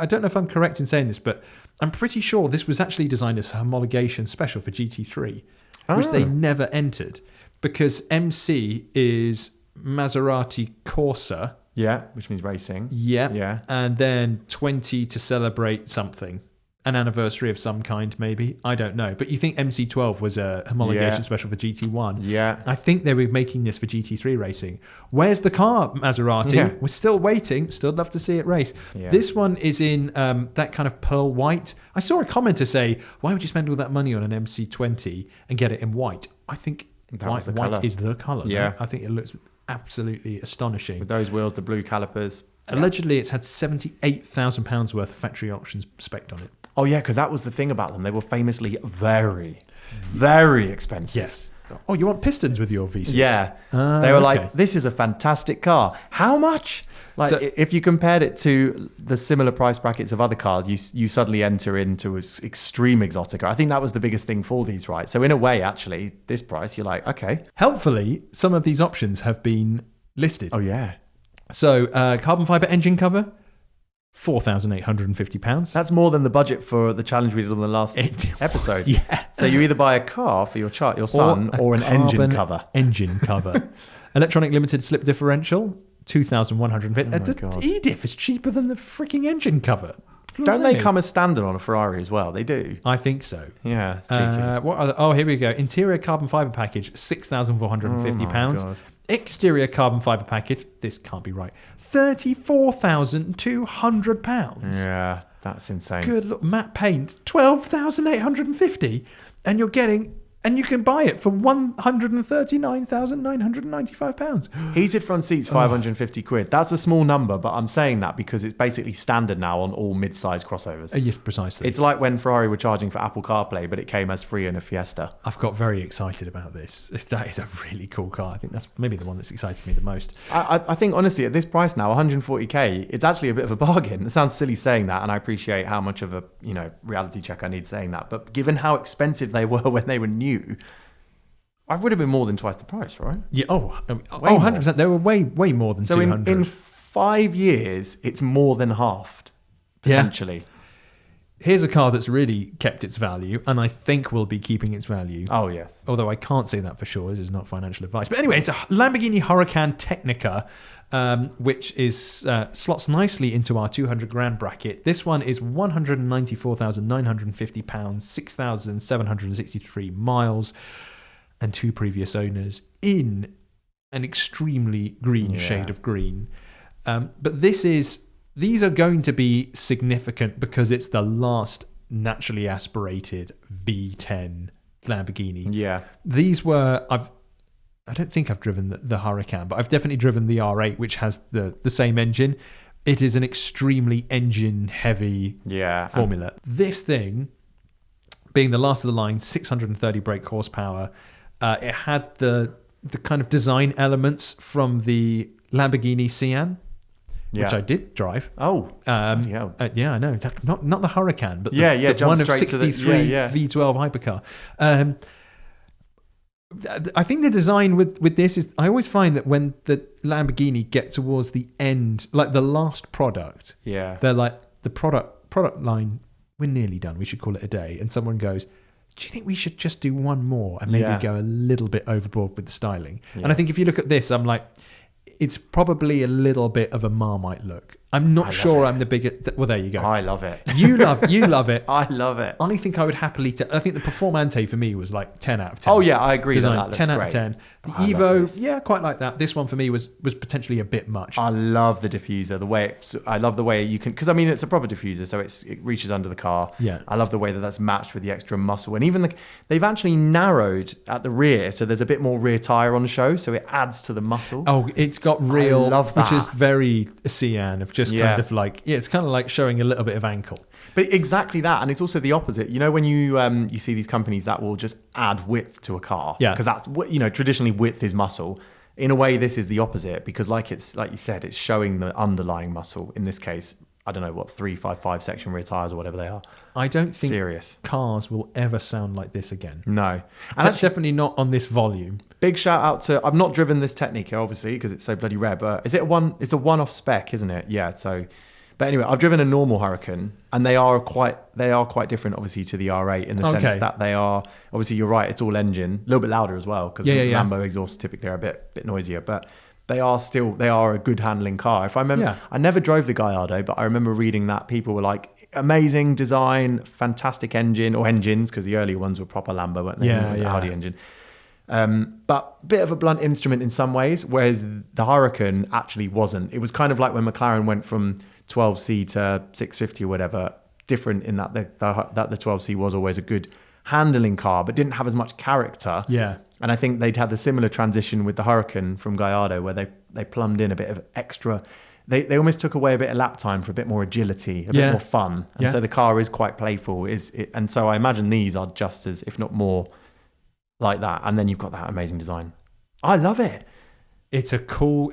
don't know if I'm correct in saying this, but I'm pretty sure this was actually designed as a homologation special for GT3, which they never entered, because MC is Maserati Corsa. Yeah, which means racing. Yeah. And then 20 to celebrate something. An anniversary of some kind, maybe. I don't know. But you think MC12 was a homologation special for GT1. Yeah. I think they were making this for GT3 racing. Where's the car, Maserati? Yeah. We're still waiting. Still love to see it race. Yeah. This one is in that kind of pearl white. I saw a commenter say, why would you spend all that money on an MC20 and get it in white? I think white is the colour. Yeah. No? I think it looks absolutely astonishing. With those wheels, the blue calipers. Allegedly, it's had £78,000 worth of factory auctions spec'd on it. Oh, yeah, because that was the thing about them. They were famously very, very expensive. Yes. Oh, you want pistons with your V6? Yeah. They were like, this is a fantastic car. How much? Like, so, if you compared it to the similar price brackets of other cars, you suddenly enter into extreme exotica. I think that was the biggest thing for these, right? So in a way, actually, this price, you're like, okay. Helpfully, some of these options have been listed. Oh, yeah. So carbon fiber engine cover, £4,850. That's more than the budget for the challenge we did on the last episode. Yeah. So you either buy a car for your son or an engine cover. Engine cover. Electronic limited slip differential, £2,150. Oh my God. The E-diff is cheaper than the freaking engine cover. Don't they come as standard on a Ferrari as well? They do. I think so. Yeah, it's cheeky. Here we go. Interior carbon fiber package, £6,450. God. Exterior carbon fiber package, this can't be right, £34,200. Yeah, that's insane. Good look, matte paint, £12,850, and you're getting And you can buy it for £139,995. Heated front seats, 550 quid. That's a small number, but I'm saying that because it's basically standard now on all mid-size crossovers. Yes, precisely. It's like when Ferrari were charging for Apple CarPlay, but it came as free in a Fiesta. I've got very excited about this. That is a really cool car. I think that's maybe the one that's excited me the most. I think, honestly, at this price now, 140k, it's actually a bit of a bargain. It sounds silly saying that, and I appreciate how much of a reality check I need saying that. But given how expensive they were when they were new, I would have been more than twice the price, right? Yeah. 100%. They were way more than 200. So in 5 years, it's more than halved, potentially. Yeah. Here's a car that's really kept its value, and I think will be keeping its value. Oh, yes. Although I can't say that for sure. This is not financial advice. But anyway, it's a Lamborghini Huracan Technica, which is slots nicely into our 200 grand bracket. This one is £194,950, 6,763 miles, and 2 previous owners in an extremely green shade of green. But these are going to be significant because it's the last naturally aspirated V10 Lamborghini. Yeah. These were, I don't think I've driven the Huracan, but I've definitely driven the R8, which has the same engine. It is an extremely engine-heavy formula. This thing, being the last of the line, 630 brake horsepower, it had the kind of design elements from the Lamborghini Sian, which I did drive. Oh, I know. Not the Huracan, but the one of 63 V12 hypercar. I think the design with this is, I always find that when the Lamborghini get towards the end, like the last product, they're like, the product line, we're nearly done, we should call it a day. And someone goes, do you think we should just do one more and maybe go a little bit overboard with the styling? And I think if you look at this, I'm like, it's probably a little bit of a Marmite look. I'm not sure I'm the biggest. Well, there you go. I love it. You love it. I love it. I think I would happily. I think the Performante for me was like 10 out of 10. Oh yeah, I agree. Design, that 10 out great. of 10. The Evo, quite like that. This one for me was potentially a bit much. I love the diffuser. I love the way you can, because I mean it's a proper diffuser, so it reaches under the car. Yeah. I love the way that's matched with the extra muscle, and even they've actually narrowed at the rear, so there's a bit more rear tire on show, so it adds to the muscle. Oh, it's got real, I love that. which is very Sian of just kind of like, it's kind of like showing a little bit of ankle. But exactly that, and it's also the opposite. You know, when you see these companies that will just add width to a car, because that's traditionally width is muscle. In a way, this is the opposite, because like you said, it's showing the underlying muscle. In this case, I don't know what 355 section rear tires or whatever they are. I don't think cars will ever sound like this again. No, and that's definitely not on this volume. Big shout out to, I've not driven this Technica obviously because it's so bloody rare, but it's a one-off spec, isn't it? Yeah. So, but anyway, I've driven a normal Huracan, and they are quite different, obviously, to the R8 in the sense that they are, obviously, you're right, it's all engine, a little bit louder as well, because the Lambo exhausts typically are a bit noisier, but they are a good handling car. If I remember, I never drove the Gallardo, but I remember reading that people were like, amazing design, fantastic engine, or engines, because the earlier ones were proper Lambo, weren't they? It was an Audi engine. But bit of a blunt instrument in some ways, whereas the Huracan actually wasn't. It was kind of like when McLaren went from 12C to 650 or whatever, different in that the 12C was always a good handling car, but didn't have as much character. Yeah. And I think they'd had a similar transition with the Huracan from Gallardo, where they plumbed in a bit of extra. They almost took away a bit of lap time for a bit more agility, a bit more fun. And so the car is quite playful. And so I imagine these are just as, if not more, like that. And then you've got that amazing design. I love it. It's a cool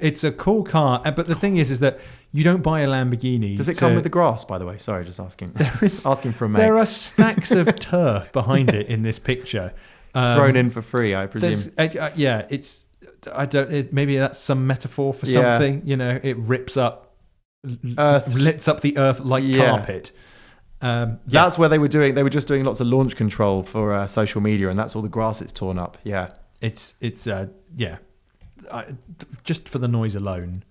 car. But the thing is that you don't buy a Lamborghini. Does it come with the grass, by the way? Sorry, just asking. Asking for a mate. There are stacks of turf behind it in this picture. Thrown in for free, I presume. Maybe that's some metaphor for something. You know, it rips up the earth like carpet. That's where they were just doing lots of launch control for social media, and that's all the grass it's torn up. Yeah. Just for the noise alone,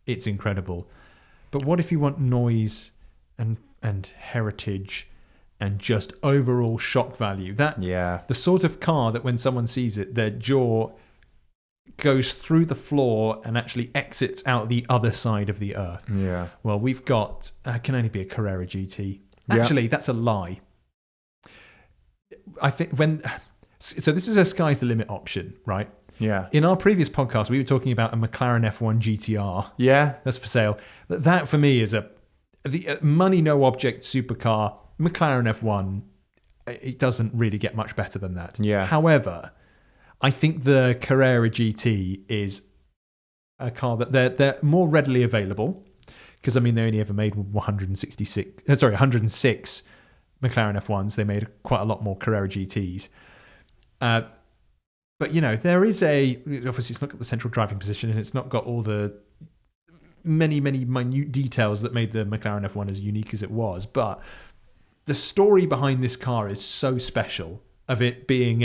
it's incredible. But what if you want noise and heritage and just overall shock value? The sort of car that when someone sees it, their jaw goes through the floor and actually exits out the other side of the earth. Yeah. Well, we've got, can only be a Carrera GT. Actually, that's a lie. I think So this is a sky's the limit option, right? Yeah. In our previous podcast, we were talking about a McLaren F1 GTR. Yeah. That's for sale. That for me is the money no object supercar. McLaren F1, it doesn't really get much better than that. Yeah. However, I think the Carrera GT is a car that they're more readily available, because I mean they only ever made 106 McLaren F1s. They made quite a lot more Carrera GTs. But, there is obviously it's not got the central driving position, and it's not got all the many, many minute details that made the McLaren F1 as unique as it was. But the story behind this car is so special, of it being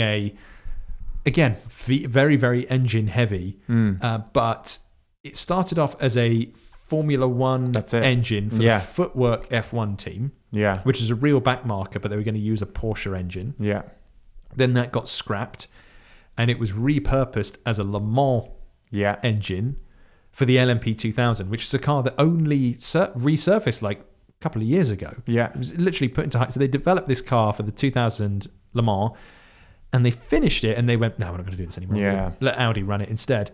again, very, very engine heavy. But it started off as a Formula One engine for the Footwork F1 team, which is a real backmarker, but they were going to use a Porsche engine. Yeah. Then that got scrapped, and it was repurposed as a Le Mans engine for the LMP 2000, which is a car that only resurfaced like a couple of years ago. Yeah. It was literally put into height. So they developed this car for the 2000 Le Mans, and they finished it, and they went, no, we're not going to do this anymore. Yeah. Let Audi run it instead.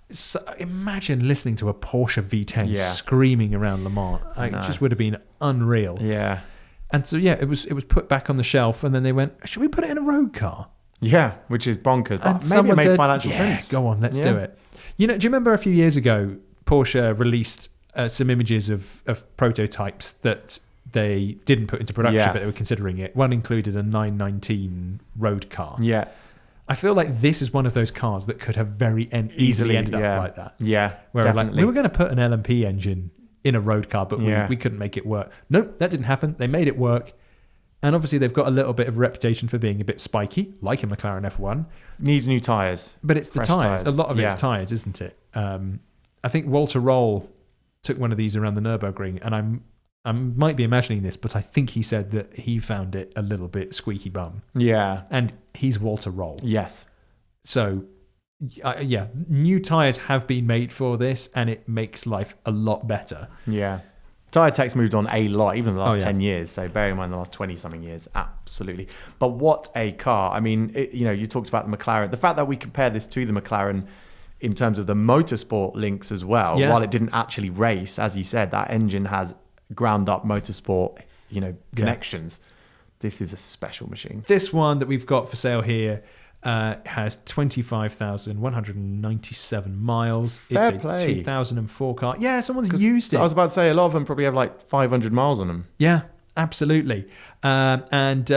So imagine listening to a Porsche V10 screaming around Le Mans. It just would have been unreal. Yeah. And so, it was put back on the shelf, and then they went, should we put it in a road car? Yeah, which is bonkers. And But maybe it made said, financial sense. Go on, let's do it. Do you remember a few years ago, Porsche released some images of prototypes that they didn't put into production, but they were considering it. One included a 919 road car. Yeah. I feel like this is one of those cars that could have very easily ended up like that. Yeah, where definitely. we were going to put an LMP engine in a road car, but we couldn't make it work. Nope, that didn't happen. They made it work. And obviously they've got a little bit of a reputation for being a bit spiky, like a McLaren F1. Needs new tyres. But it's the tyres. A lot of it's tyres, isn't it? I think Walter Roll took one of these around the Nurburgring, and I might be imagining this, but I think he said that he found it a little bit squeaky bum. Yeah. And he's Walter Roll. Yes. So, new tyres have been made for this, and it makes life a lot better. Yeah. Tyre tech's moved on a lot, even in the last 10 years. So bear in mind the last 20-something years, absolutely. But what a car. I mean, you talked about the McLaren. The fact that we compare this to the McLaren in terms of the motorsport links as well, while it didn't actually race, as he said, that engine has ground-up motorsport, connections. This is a special machine. This one that we've got for sale here has 25,197 miles. Fair it's play. a 2004 car. Yeah, someone's used it. I was about to say, a lot of them probably have like 500 miles on them. Yeah, absolutely. And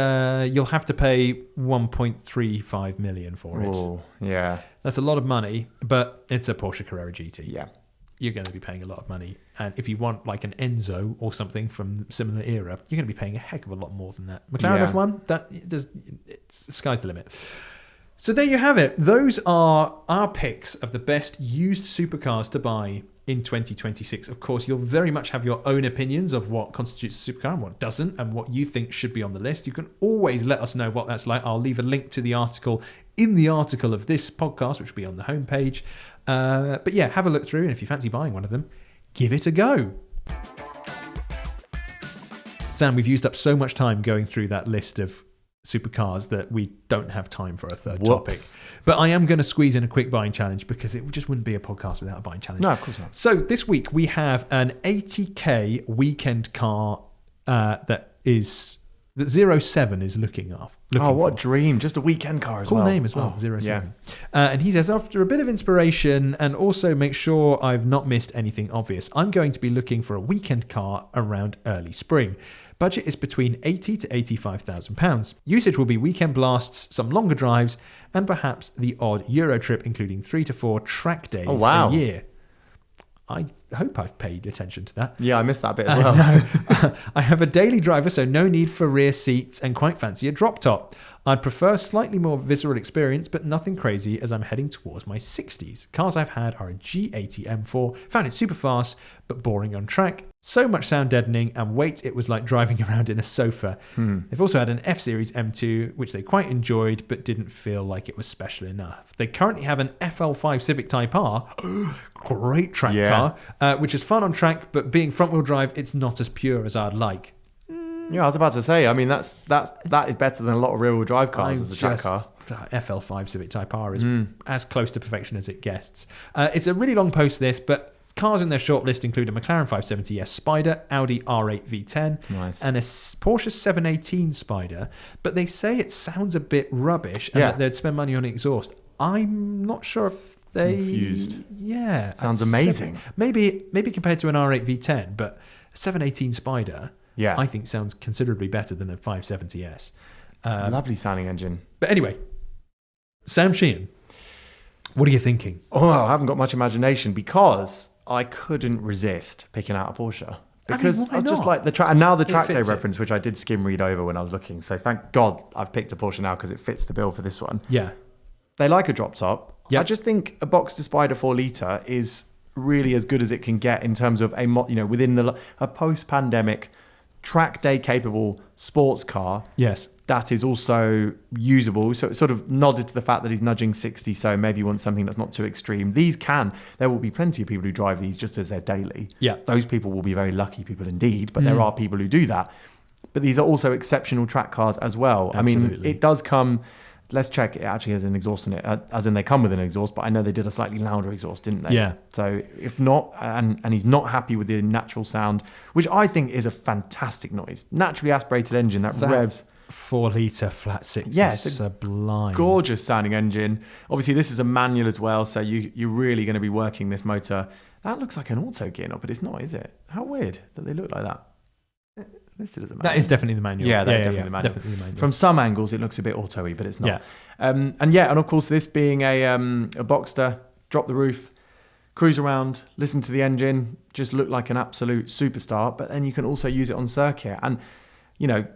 you'll have to pay 1.35 million for it. Oh, yeah. That's a lot of money, but it's a Porsche Carrera GT. Yeah. You're going to be paying a lot of money. And if you want like an Enzo or something from similar era, you're going to be paying a heck of a lot more than that. McLaren F1, it's sky's the limit. So there you have it. Those are our picks of the best used supercars to buy in 2026. Of course, you'll very much have your own opinions of what constitutes a supercar and what doesn't, and what you think should be on the list. You can always let us know what that's like. I'll leave a link to the article in the article of this podcast, which will be on the homepage. But yeah, have a look through, and if you fancy buying one of them, give it a go. Sam, we've used up so much time going through that list of supercars that we don't have time for a third topic. But I am going to squeeze in a quick buying challenge, because it just wouldn't be a podcast without a buying challenge. No, of course not. So this week we have an 80k weekend car that 07 is looking what a dream. Just a weekend car as well. Cool name as well, 07. Yeah. And he says, after a bit of inspiration and also make sure I've not missed anything obvious, I'm going to be looking for a weekend car around early spring. Budget is between £80,000 to £85,000. Usage will be weekend blasts, some longer drives, and perhaps the odd Euro trip, including 3 to 4 track days a year. I hope I've paid attention to that. Yeah, I missed that bit as well. I have a daily driver, so no need for rear seats, and quite fancy a drop top. I'd prefer slightly more visceral experience, but nothing crazy as I'm heading towards my 60s. Cars I've had are a G80 M4, found it super fast, but boring on track. So much sound deadening, and weight, it was like driving around in a sofa. They've also had an F-Series M2, which they quite enjoyed, but didn't feel like it was special enough. They currently have an FL5 Civic Type R, great track car, which is fun on track, but being front-wheel drive, it's not as pure as I'd like. Yeah, I was about to say. I mean, that is better than a lot of rear-wheel drive cars as a track car. FL5 Civic Type R is as close to perfection as it gets. It's a really long post, this, but cars in their shortlist include a McLaren 570S Spyder, Audi R8 V10, and a Porsche 718 Spyder. But they say it sounds a bit rubbish and that they'd spend money on exhaust. I'm not sure if they... Confused. Yeah. Sounds amazing. Maybe compared to an R8 V10, but a 718 Spyder, I think sounds considerably better than a 570S. Lovely sounding engine. But anyway, Sam Sheehan, what are you thinking? Oh, I haven't got much imagination because I couldn't resist picking out a Porsche. Because I was just like the track, and now the track day reference, which I did skim read over when I was looking. So thank God I've picked a Porsche now because it fits the bill for this one. Yeah. They like a drop top. Yep. I just think a Boxster Spyder 4 litre is really as good as it can get in terms of within a post-pandemic track day capable sports car. Yes. That is also usable. So it sort of nodded to the fact that he's nudging 60. So maybe you want something that's not too extreme. There will be plenty of people who drive these just as their daily. Yeah. Those people will be very lucky people indeed, but there are people who do that. But these are also exceptional track cars as well. Absolutely. I mean, it does come... Let's check. It actually has an exhaust in it, as in they come with an exhaust, but I know they did a slightly louder exhaust, didn't they? Yeah. So if not, and he's not happy with the natural sound, which I think is a fantastic noise. Naturally aspirated engine that revs. 4 litre flat six is sublime. Gorgeous sounding engine. Obviously, this is a manual as well, so you're really going to be working this motor. That looks like an auto gear knob, but it's not, is it? How weird that they look like that. Listed as a manual. That is definitely the manual. Yeah, that's definitely the manual. From some angles, it looks a bit auto-y, but it's not. Yeah. And of course, this being a Boxster, drop the roof, cruise around, listen to the engine, just look like an absolute superstar. But then you can also use it on circuit. And,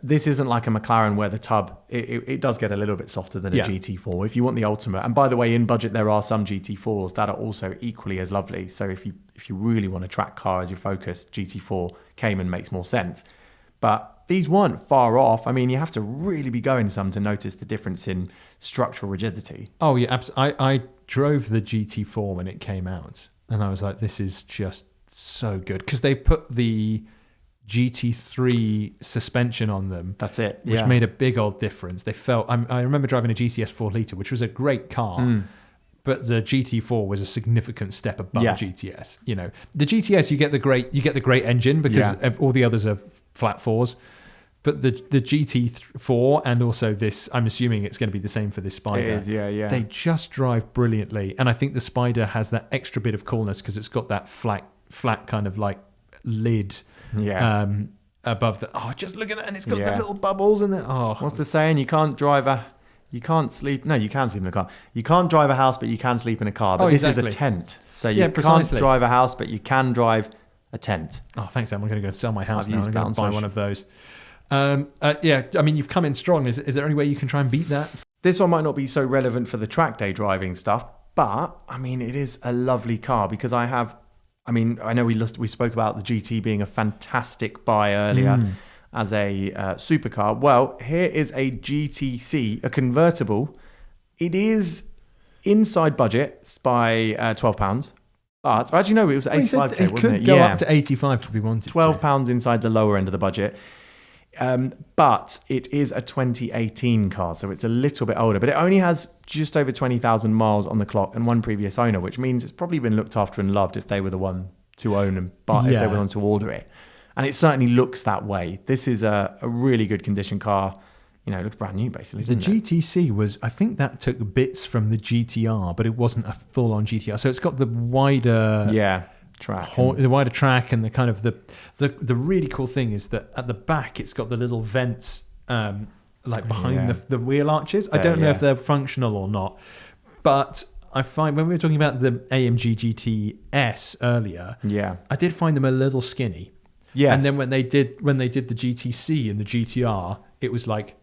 this isn't like a McLaren where the tub, it does get a little bit softer than a GT4. If you want the ultimate, and by the way, in budget, there are some GT4s that are also equally as lovely. So if you really want a track car as your focus, GT4 Cayman makes more sense. But these weren't far off. I mean, you have to really be going some to notice the difference in structural rigidity. Oh, yeah. I drove the GT4 when it came out, and I was like, this is just so good. Because they put the GT3 suspension on them. That's it. Which made a big old difference. They felt... I remember driving a GTS 4 litre, which was a great car. But the GT4 was a significant step above GTS. The GTS, you get the great engine because all the others are flat fours. But the GT4 and also this, I'm assuming it's going to be the same for this Spyder. It is, yeah. They just drive brilliantly. And I think the Spyder has that extra bit of coolness because it's got that flat kind of like lid above the... Oh, just look at that. And it's got the little bubbles in it. Oh. What's the saying? You can't sleep... No, you can sleep in a car. You can't drive a house, but you can sleep in a car. But this is a tent. So you can't drive a house, but you can drive a tent. Oh, thanks, Sam. I'm going to go sell my house now. I'm going to buy one of those. I mean, you've come in strong. Is there any way you can try and beat that? This one might not be so relevant for the track day driving stuff, but, I mean, it is a lovely car because I know we spoke about the GT being a fantastic buy earlier. As a supercar. Well, here is a GTC, a convertible. It is inside budget by £12. But actually, no, it was 85k, it wasn't could it? go up to 85 if we wanted £12 inside the lower end of the budget. But it is a 2018 car, so it's a little bit older. But it only has just over 20,000 miles on the clock and one previous owner, which means it's probably been looked after and loved if they were the one to own and buy, if they were the one to order it. And it certainly looks that way. This is a really good condition car. It looks brand new, basically. The GTC was, I think that took bits from the GTR, but it wasn't a full-on GTR. So it's got the wider track, the wider track, and the kind of the really cool thing is that at the back it's got the little vents behind the wheel arches. I don't know if they're functional or not, but I find when we were talking about the AMG GT earlier, I did find them a little skinny. Yes. And then when they did the GTC and the GTR, it was like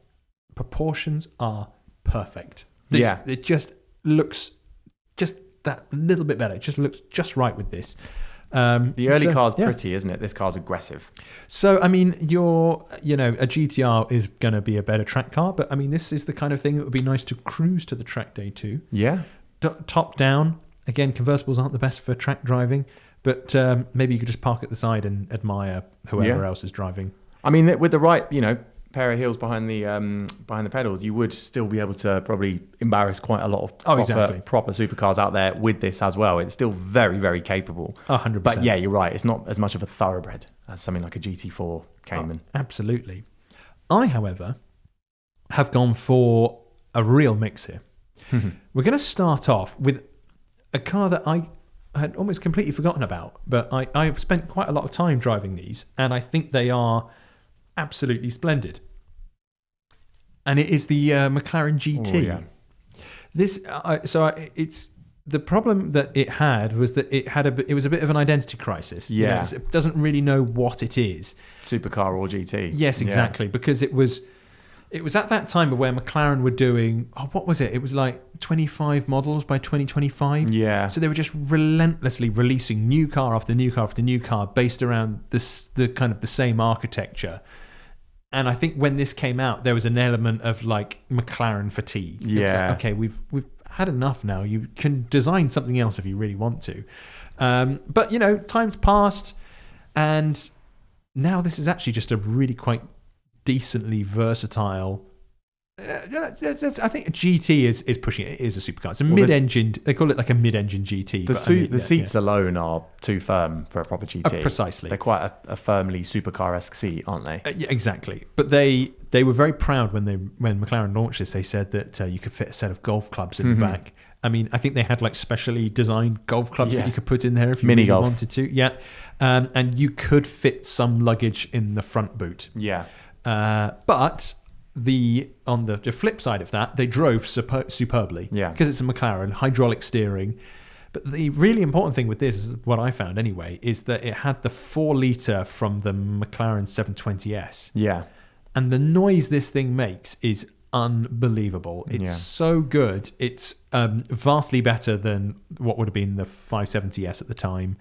proportions are perfect. It just looks just that little bit better. It just looks just right with this. The early car's pretty, isn't it? This car's aggressive. So I mean, a GTR is going to be a better track car, but I mean, this is the kind of thing that would be nice to cruise to the track day too. Yeah. Top down. Again, convertibles aren't the best for track driving. But maybe you could just park at the side and admire whoever else is driving. I mean, with the right, pair of heels behind the pedals, you would still be able to probably embarrass quite a lot of proper supercars out there with this as well. It's still very, very capable. 100%. But yeah, you're right. It's not as much of a thoroughbred as something like a GT4 Cayman. Oh, absolutely. I, however, have gone for a real mix here. We're going to start off with a car that I had almost completely forgotten about, but I've spent quite a lot of time driving these, and I think they are absolutely splendid. And it is the McLaren GT. Oh, yeah. It's the problem that it had was that it was a bit of an identity crisis. Yeah, it doesn't really know what it is. Supercar or GT. Yes, exactly, because it was at that time where McLaren were doing, what was it? It was like 25 models by 2025. Yeah. So they were just relentlessly releasing new car after new car after new car based around the kind of the same architecture. And I think when this came out, there was an element of like McLaren fatigue. Yeah. It was like, okay, we've had enough now. You can design something else if you really want to. But, time's passed, and now this is actually just a really quite decently versatile. I think a GT is pushing it. It is a supercar. It's a mid-engine. They call it like a mid-engine GT. The seats alone are too firm for a proper GT. Precisely. They're quite a firmly supercar-esque seat, aren't they? Yeah, exactly. But they were very proud when McLaren launched this. They said that you could fit a set of golf clubs in the back. I mean, I think they had like specially designed golf clubs that you could put in there if you really wanted to. Yeah, and you could fit some luggage in the front boot. Yeah, but on the flip side of that, they drove superbly. Yeah, because it's a McLaren, hydraulic steering. But the really important thing with this, is what I found anyway, is that it had the 4-litre from the McLaren 720S. Yeah, and the noise this thing makes is unbelievable. It's so good. It's vastly better than what would have been the 570S at the time,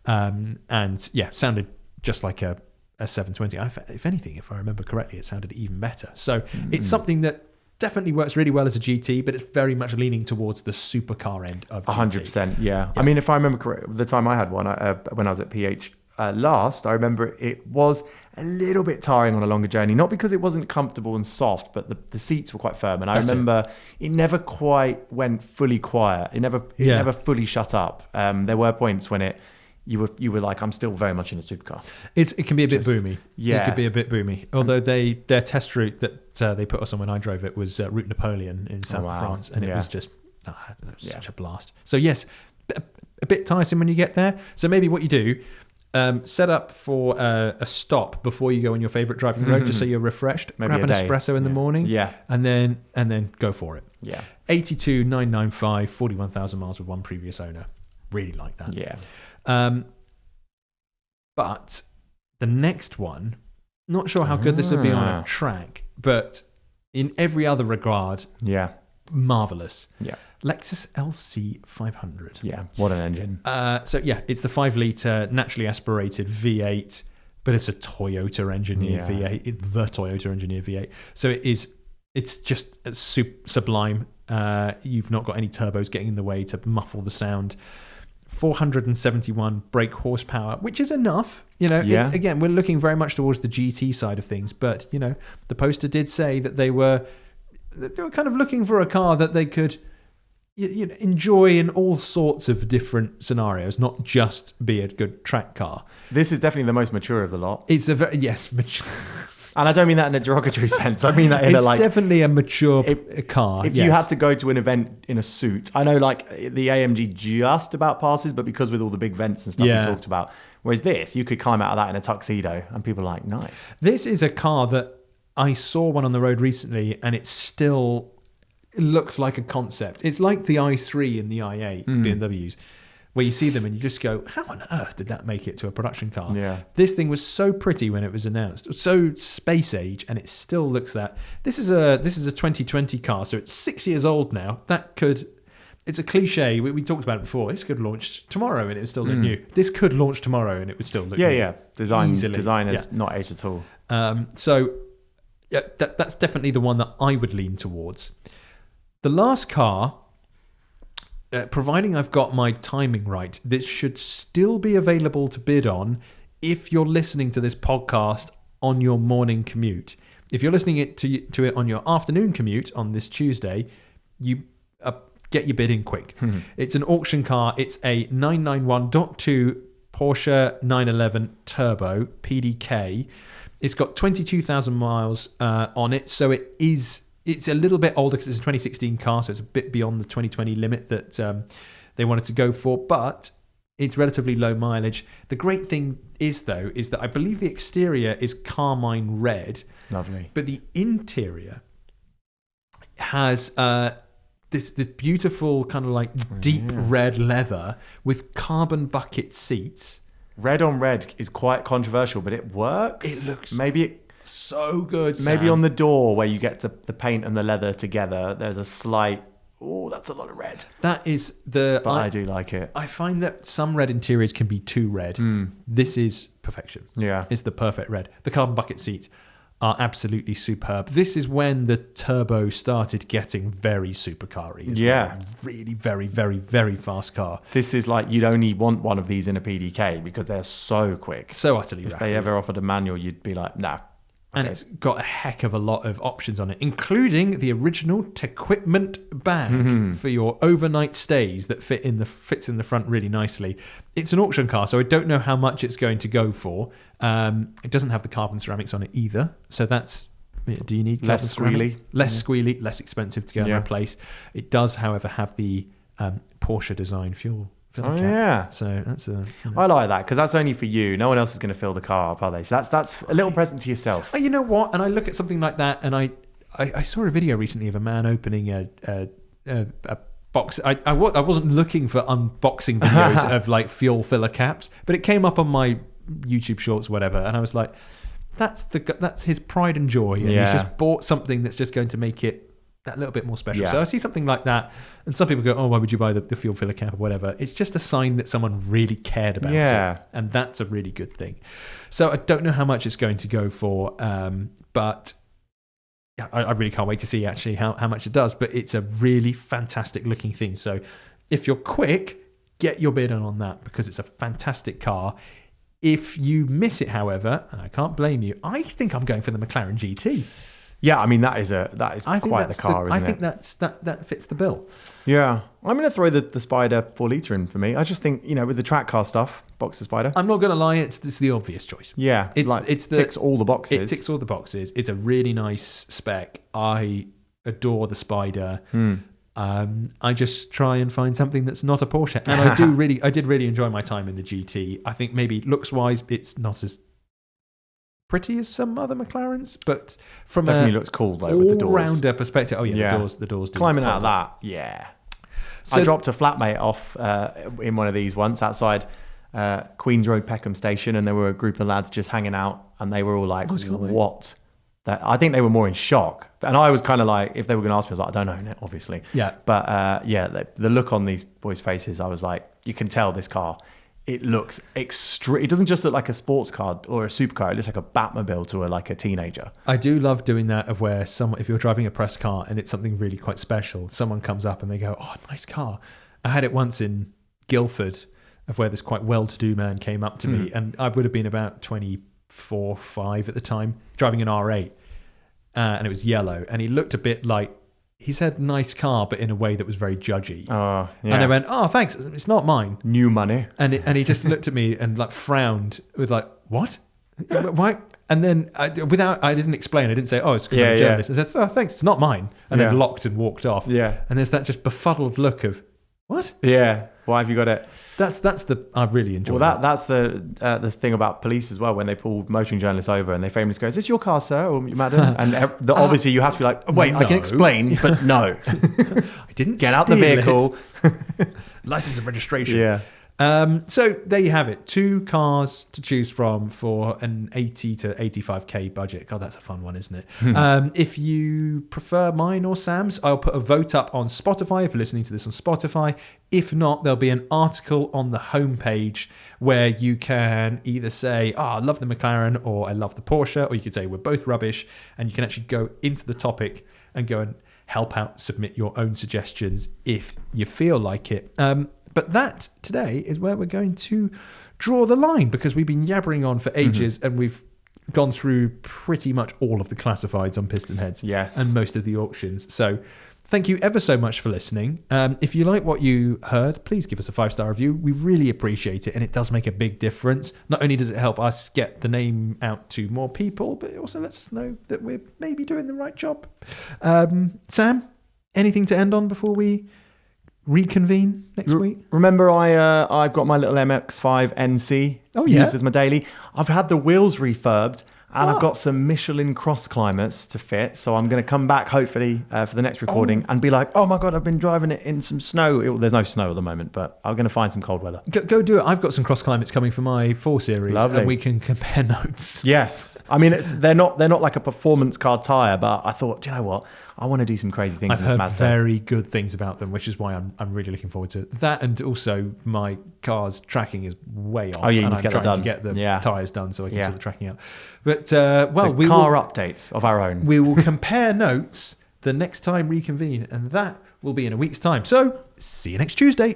and sounded just like a 720. If anything, if I remember correctly, it sounded even better. So it's something that definitely works really well as a GT, but it's very much leaning towards the supercar end of GT. 100%. Yeah. I mean, if I remember correctly, the time I had one when I was at PH last, I remember it was a little bit tiring on a longer journey, not because it wasn't comfortable and soft, but the seats were quite firm. And I remember it never quite went fully quiet. It never fully shut up. There were points when you were like, I'm still very much in a supercar. It can be a bit boomy. Yeah. It could be a bit boomy. Although their test route that they put us on when I drove it was Route Napoleon in South of France. And it was just such a blast. So yes, a bit tiresome when you get there. So maybe what you do, set up for a stop before you go on your favourite driving road, just so you're refreshed. Maybe grab an espresso in the morning. Yeah. And then go for it. Yeah. 82,995, 41,000 miles with one previous owner. Really like that. Yeah. But the next one, not sure how good this would be on a track, but in every other regard, marvelous. Yeah. Lexus LC 500. Yeah, what an engine. It's the 5-litre naturally aspirated V8, but it's a Toyota engineered V8, the Toyota engineered V8. So it's just sublime. You've not got any turbos getting in the way to muffle the sound. 471 brake horsepower, which is enough. It's, again, we're looking very much towards the GT side of things, but the poster did say that they were kind of looking for a car that they could enjoy in all sorts of different scenarios, not just be a good track car. This is definitely the most mature of the lot. It's mature. And I don't mean that in a derogatory sense. I mean that in it's definitely a mature car. If you had to go to an event in a suit, I know like the AMG just about passes, but because with all the big vents and stuff we talked about, whereas this, you could climb out of that in a tuxedo and people are like, nice. This is a car that I saw one on the road recently and it looks like a concept. It's like the i3 and the i8 BMWs, where you see them and you just go, how on earth did that make it to a production car? Yeah. This thing was so pretty when it was announced, so space age, and it still looks that. This is a 2020 car, so it's 6 years old now. It's a cliche. We talked about it before. This could launch tomorrow and it would still look new. This could launch tomorrow and it would still look new. Yeah. Design is not aged at all. That's definitely the one that I would lean towards. The last car, providing I've got my timing right, this should still be available to bid on if you're listening to this podcast on your morning commute. If you're listening to it on your afternoon commute on this Tuesday, you get your bid in quick. It's an auction car. It's a 991.2 Porsche 911 Turbo PDK. It's got 22,000 miles on it, so it's a little bit older because it's a 2016 car, so it's a bit beyond the 2020 limit that they wanted to go for, but it's relatively low mileage. The great thing is that I believe the exterior is carmine red. Lovely. But the interior has this beautiful kind of like deep red leather with carbon bucket seats. Red on red is quite controversial, but it works. It looks so good, Maybe Sam. on the door where you get the paint and the leather together, there's a slight... Oh, that's a lot of red. That is But I do like it. I find that some red interiors can be too red. This is perfection. Yeah. It's the perfect red. The carbon bucket seats are absolutely superb. This is when the Turbo started getting very supercar-y. Yeah. Really very, very, very fast car. This is like you'd only want one of these in a PDK because they're so quick. So utterly If rapid. they ever offered a manual, you'd be like, nah. And it's got a heck of a lot of options on it, including the original Tequipment bag for your overnight stays that fits in the front really nicely. It's an auction car, so I don't know how much it's going to go for. It doesn't have the carbon ceramics on it either, so that's... Do you need less squealy? Less squealy, less expensive to go and replace. It does, however, have the Porsche design fuel cap. Yeah. So that's I like that because that's only for you. No one else is going to fill the car up, are they? So that's a little present to yourself. Oh, you know what? And I look at something like that, and I saw a video recently of a man opening a box. I wasn't looking for unboxing videos of like fuel filler caps, but it came up on my YouTube shorts, whatever, and I was like, that's his pride and joy, and he's just bought something that's just going to make it that little bit more special. So I see something like that, and some people go, oh, why would you buy the fuel filler cap or whatever? It's just a sign that someone really cared about it, and that's a really good thing. So I don't know how much it's going to go for, but I really can't wait to see actually how much it does. But it's a really fantastic looking thing. So if you're quick, get your bid on that because it's a fantastic car. If you miss it, however, and I can't blame you, I think I'm going for the McLaren GT. Yeah, I mean that is quite the car, isn't it? I think that fits the bill. Yeah, I'm going to throw the Spyder 4-litre in for me. I just think with the track car stuff, Boxster Spyder. I'm not going to lie, it's the obvious choice. Yeah, it ticks all the boxes. It ticks all the boxes. It's a really nice spec. I adore the Spyder. I just try and find something that's not a Porsche, and I did really enjoy my time in the GT. I think maybe looks wise, it's not as pretty as some other McLarens, but from definitely looks cool though with the doors. All-rounder perspective. Oh yeah, the doors. Climbing out of that, yeah. So, I dropped a flatmate off in one of these once outside Queen's Road Peckham Station, and there were a group of lads just hanging out, and they were all like, "What?" I think they were more in shock, and I was kind of like, if they were going to ask me, I was like, I don't know, obviously. Yeah. But the look on these boys' faces, I was like, you can tell this car. It looks extreme. It doesn't just look like a sports car or a supercar. It looks like a Batmobile to a teenager. I do love doing that of where if you're driving a press car and it's something really quite special, someone comes up and they go, "Oh, nice car." I had it once in Guildford of where this quite well-to-do man came up to me, and I would have been about 24, 5 at the time, driving an R8, and it was yellow, and he looked a bit like, he said nice car, but in a way that was very judgy. Oh, yeah. And I went, "Oh, thanks. It's not mine." New money. And he just looked at me and like frowned with like, "What? Why?" And then I didn't explain. I didn't say, "Oh, it's because I'm a journalist." I said, "Oh, thanks. It's not mine." And then locked and walked off. Yeah. And there's that just befuddled look of, "What?" Yeah. Why have you got it? I really enjoyed. Well, that's the thing about police as well. When they pulled motoring journalists over, and they famously go, "Is this your car, sir, or madam?" And obviously you have to be like, "Wait, no. I can explain, but no, I didn't get out the vehicle." License and registration. Yeah. So there you have it. 2 cars to choose from for an 80 to 85k budget. God, that's a fun one, isn't it? If you prefer mine or Sam's, I'll put a vote up on Spotify if you're listening to this on Spotify. If not, there'll be an article on the homepage where you can either say, "Oh, I love the McLaren," or "I love the Porsche," or you could say, "We're both rubbish," and you can actually go into the topic and go and help out, submit your own suggestions if you feel like it. But that today is where we're going to draw the line, because we've been yabbering on for ages and we've gone through pretty much all of the classifieds on piston heads. Yes. And most of the auctions. So thank you ever so much for listening. If you like what you heard, please give us a 5-star review. We really appreciate it, and it does make a big difference. Not only does it help us get the name out to more people, but it also lets us know that we're maybe doing the right job. Sam, anything to end on before we reconvene next week? Remember, I've got my little MX-5 NC used as my daily. I've had the wheels refurbed. And I've got some Michelin cross climates to fit. So I'm going to come back, hopefully, for the next recording and be like, oh my God, I've been driving it in some snow. There's no snow at the moment, but I'm going to find some cold weather. Go do it. I've got some cross climates coming for my 4 Series. Lovely. And we can compare notes. Yes. I mean, they're not like a performance car tyre, but I thought, do you know what? I want to do some crazy things I've in this heard Mazda. very good things about them, which is why I'm really looking forward to that. And also, my car's tracking is way off. Oh, yeah, you and need to get that trying done. to get the tyres done so I can sort the tracking out. But, we car updates of our own. We will compare notes the next time reconvene, and that will be in a week's time. So, see you next Tuesday.